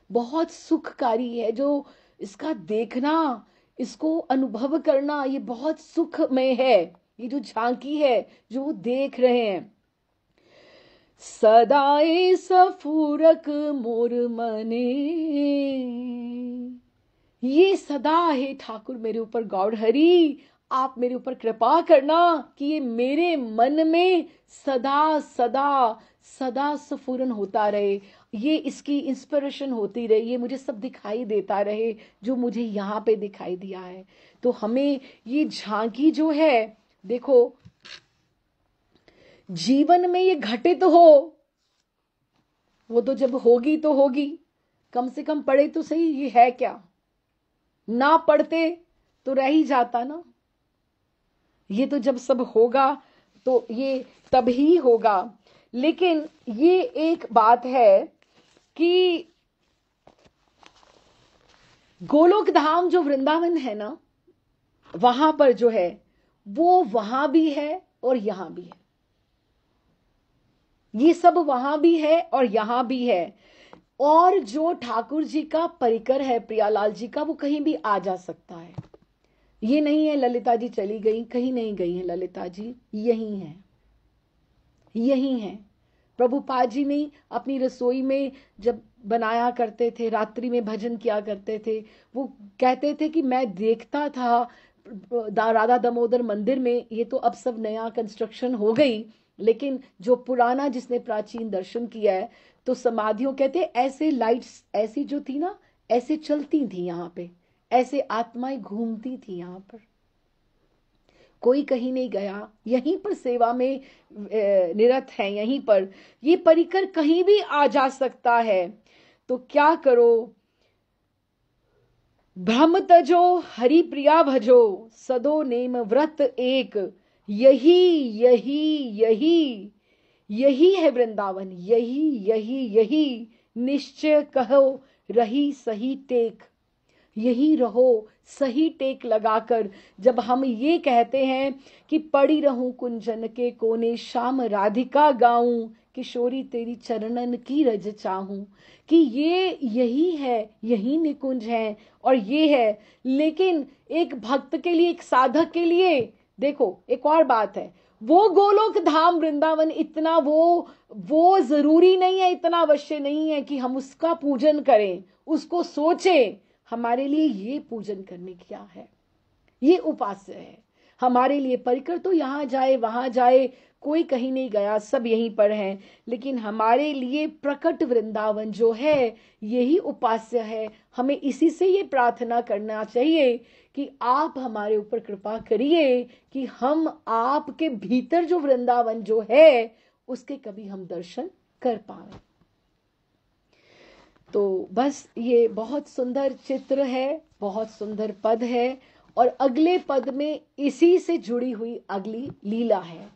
बहुत सुखकारी है। जो इसका देखना, इसको अनुभव करना, ये बहुत सुखमय है। ये जो झांकी है जो वो देख रहे हैं। सदाए सफूरक मोर मने, ये सदा है ठाकुर मेरे ऊपर गौड़ हरि, आप मेरे ऊपर कृपा करना कि ये मेरे मन में सदा सदा सदा स्फुरन होता रहे, ये इसकी इंस्पिरेशन होती रहे, ये मुझे सब दिखाई देता रहे जो मुझे यहाँ पे दिखाई दिया है। तो हमें ये झांकी जो है, देखो जीवन में ये घटित हो, वो तो जब होगी तो होगी, कम से कम पढ़े तो सही, ये है क्या, ना पढ़ते तो रह ही जाता ना। ये तो जब सब होगा तो ये तब ही होगा। लेकिन ये एक बात है कि गोलोक धाम जो वृंदावन है ना, वहां पर जो है वो वहां भी है और यहां भी है। ये सब वहां भी है और यहां भी है। और जो ठाकुर जी का परिकर है प्रियालाल जी का, वो कहीं भी आ जा सकता है। ये नहीं है ललिता जी चली गई, कहीं नहीं गई है ललिता जी, यही है, यही है। प्रभुपाद जी ने अपनी रसोई में जब बनाया करते थे, रात्रि में भजन किया करते थे, वो कहते थे कि मैं देखता था राधा दामोदर मंदिर में, ये तो अब सब नया कंस्ट्रक्शन हो गई, लेकिन जो पुराना जिसने प्राचीन दर्शन किया है, तो समाधियों कहते ऐसे लाइट्स ऐसी जो थी ना, ऐसे चलती थी यहाँ पे, ऐसे आत्माएं घूमती थी यहाँ पर। कोई कहीं नहीं गया, यहीं पर सेवा में निरत है, यहीं पर। ये परिकर कहीं भी आ जा सकता है। तो क्या करो, भ्रम तजो हरि प्रिया भजो, सदो नेम व्रत एक, यही यही यही यही है वृंदावन, यही यही यही निश्चय कहो रही सही टेक। यही रहो सही टेक लगाकर। जब हम ये कहते हैं कि पड़ी रहूं कुंजन के कोने, शाम राधिका गाऊं, किशोरी तेरी चरणन की रज चाहूं, कि ये यही है, यही निकुंज है और ये है। लेकिन एक भक्त के लिए, एक साधक के लिए, देखो एक और बात है, वो गोलोक धाम वृंदावन इतना वो जरूरी नहीं है, इतना अवश्य नहीं है कि हम उसका पूजन करें, उसको सोचें। हमारे लिए ये पूजन करने क्या है, ये उपास्य है हमारे लिए। परिकर तो यहां जाए वहां जाए, कोई कहीं नहीं गया, सब यहीं पर हैं। लेकिन हमारे लिए प्रकट वृंदावन जो है, यही उपास्य है। हमें इसी से ये प्रार्थना करना चाहिए कि आप हमारे ऊपर कृपा करिए कि हम आपके भीतर जो वृंदावन जो है, उसके कभी हम दर्शन कर पाए। तो बस ये बहुत सुंदर चित्र है, बहुत सुंदर पद है। और अगले पद में इसी से जुड़ी हुई अगली लीला है,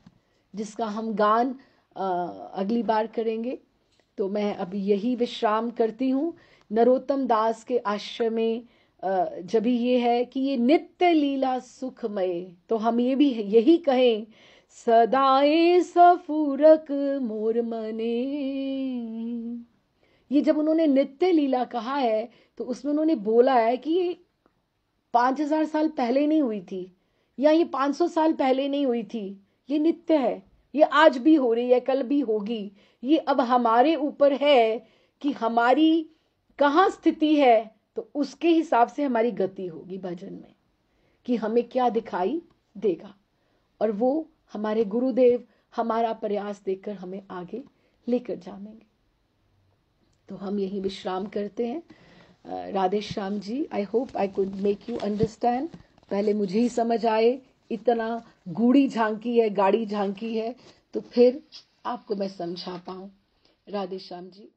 जिसका हम गान अगली बार करेंगे। तो मैं अभी यही विश्राम करती हूँ। नरोत्तम दास के आश्रय में जब ये है कि ये नित्य लीला सुखमय, तो हम ये भी यही कहें, सदाए सफूरक मोर मने। ये जब उन्होंने नित्य लीला कहा है, तो उसमें उन्होंने बोला है कि ये 5000 साल पहले नहीं हुई थी, या ये 500 साल पहले नहीं हुई थी, ये नित्य है, ये आज भी हो रही है, कल भी होगी। ये अब हमारे ऊपर है कि हमारी कहाँ स्थिति है, तो उसके हिसाब से हमारी गति होगी भजन में, कि हमें क्या दिखाई देगा। और वो हमारे गुरुदेव हमारा प्रयास देखकर हमें आगे लेकर जाएंगे। तो हम यही विश्राम करते हैं। Radhe Shyam ji, I hope I could make you understand. पहले मुझे ही समझ आए, इतना गूढ़ी झांकी है, गाढ़ी झांकी है, तो फिर आपको मैं समझा पाऊं। राधे श्याम जी।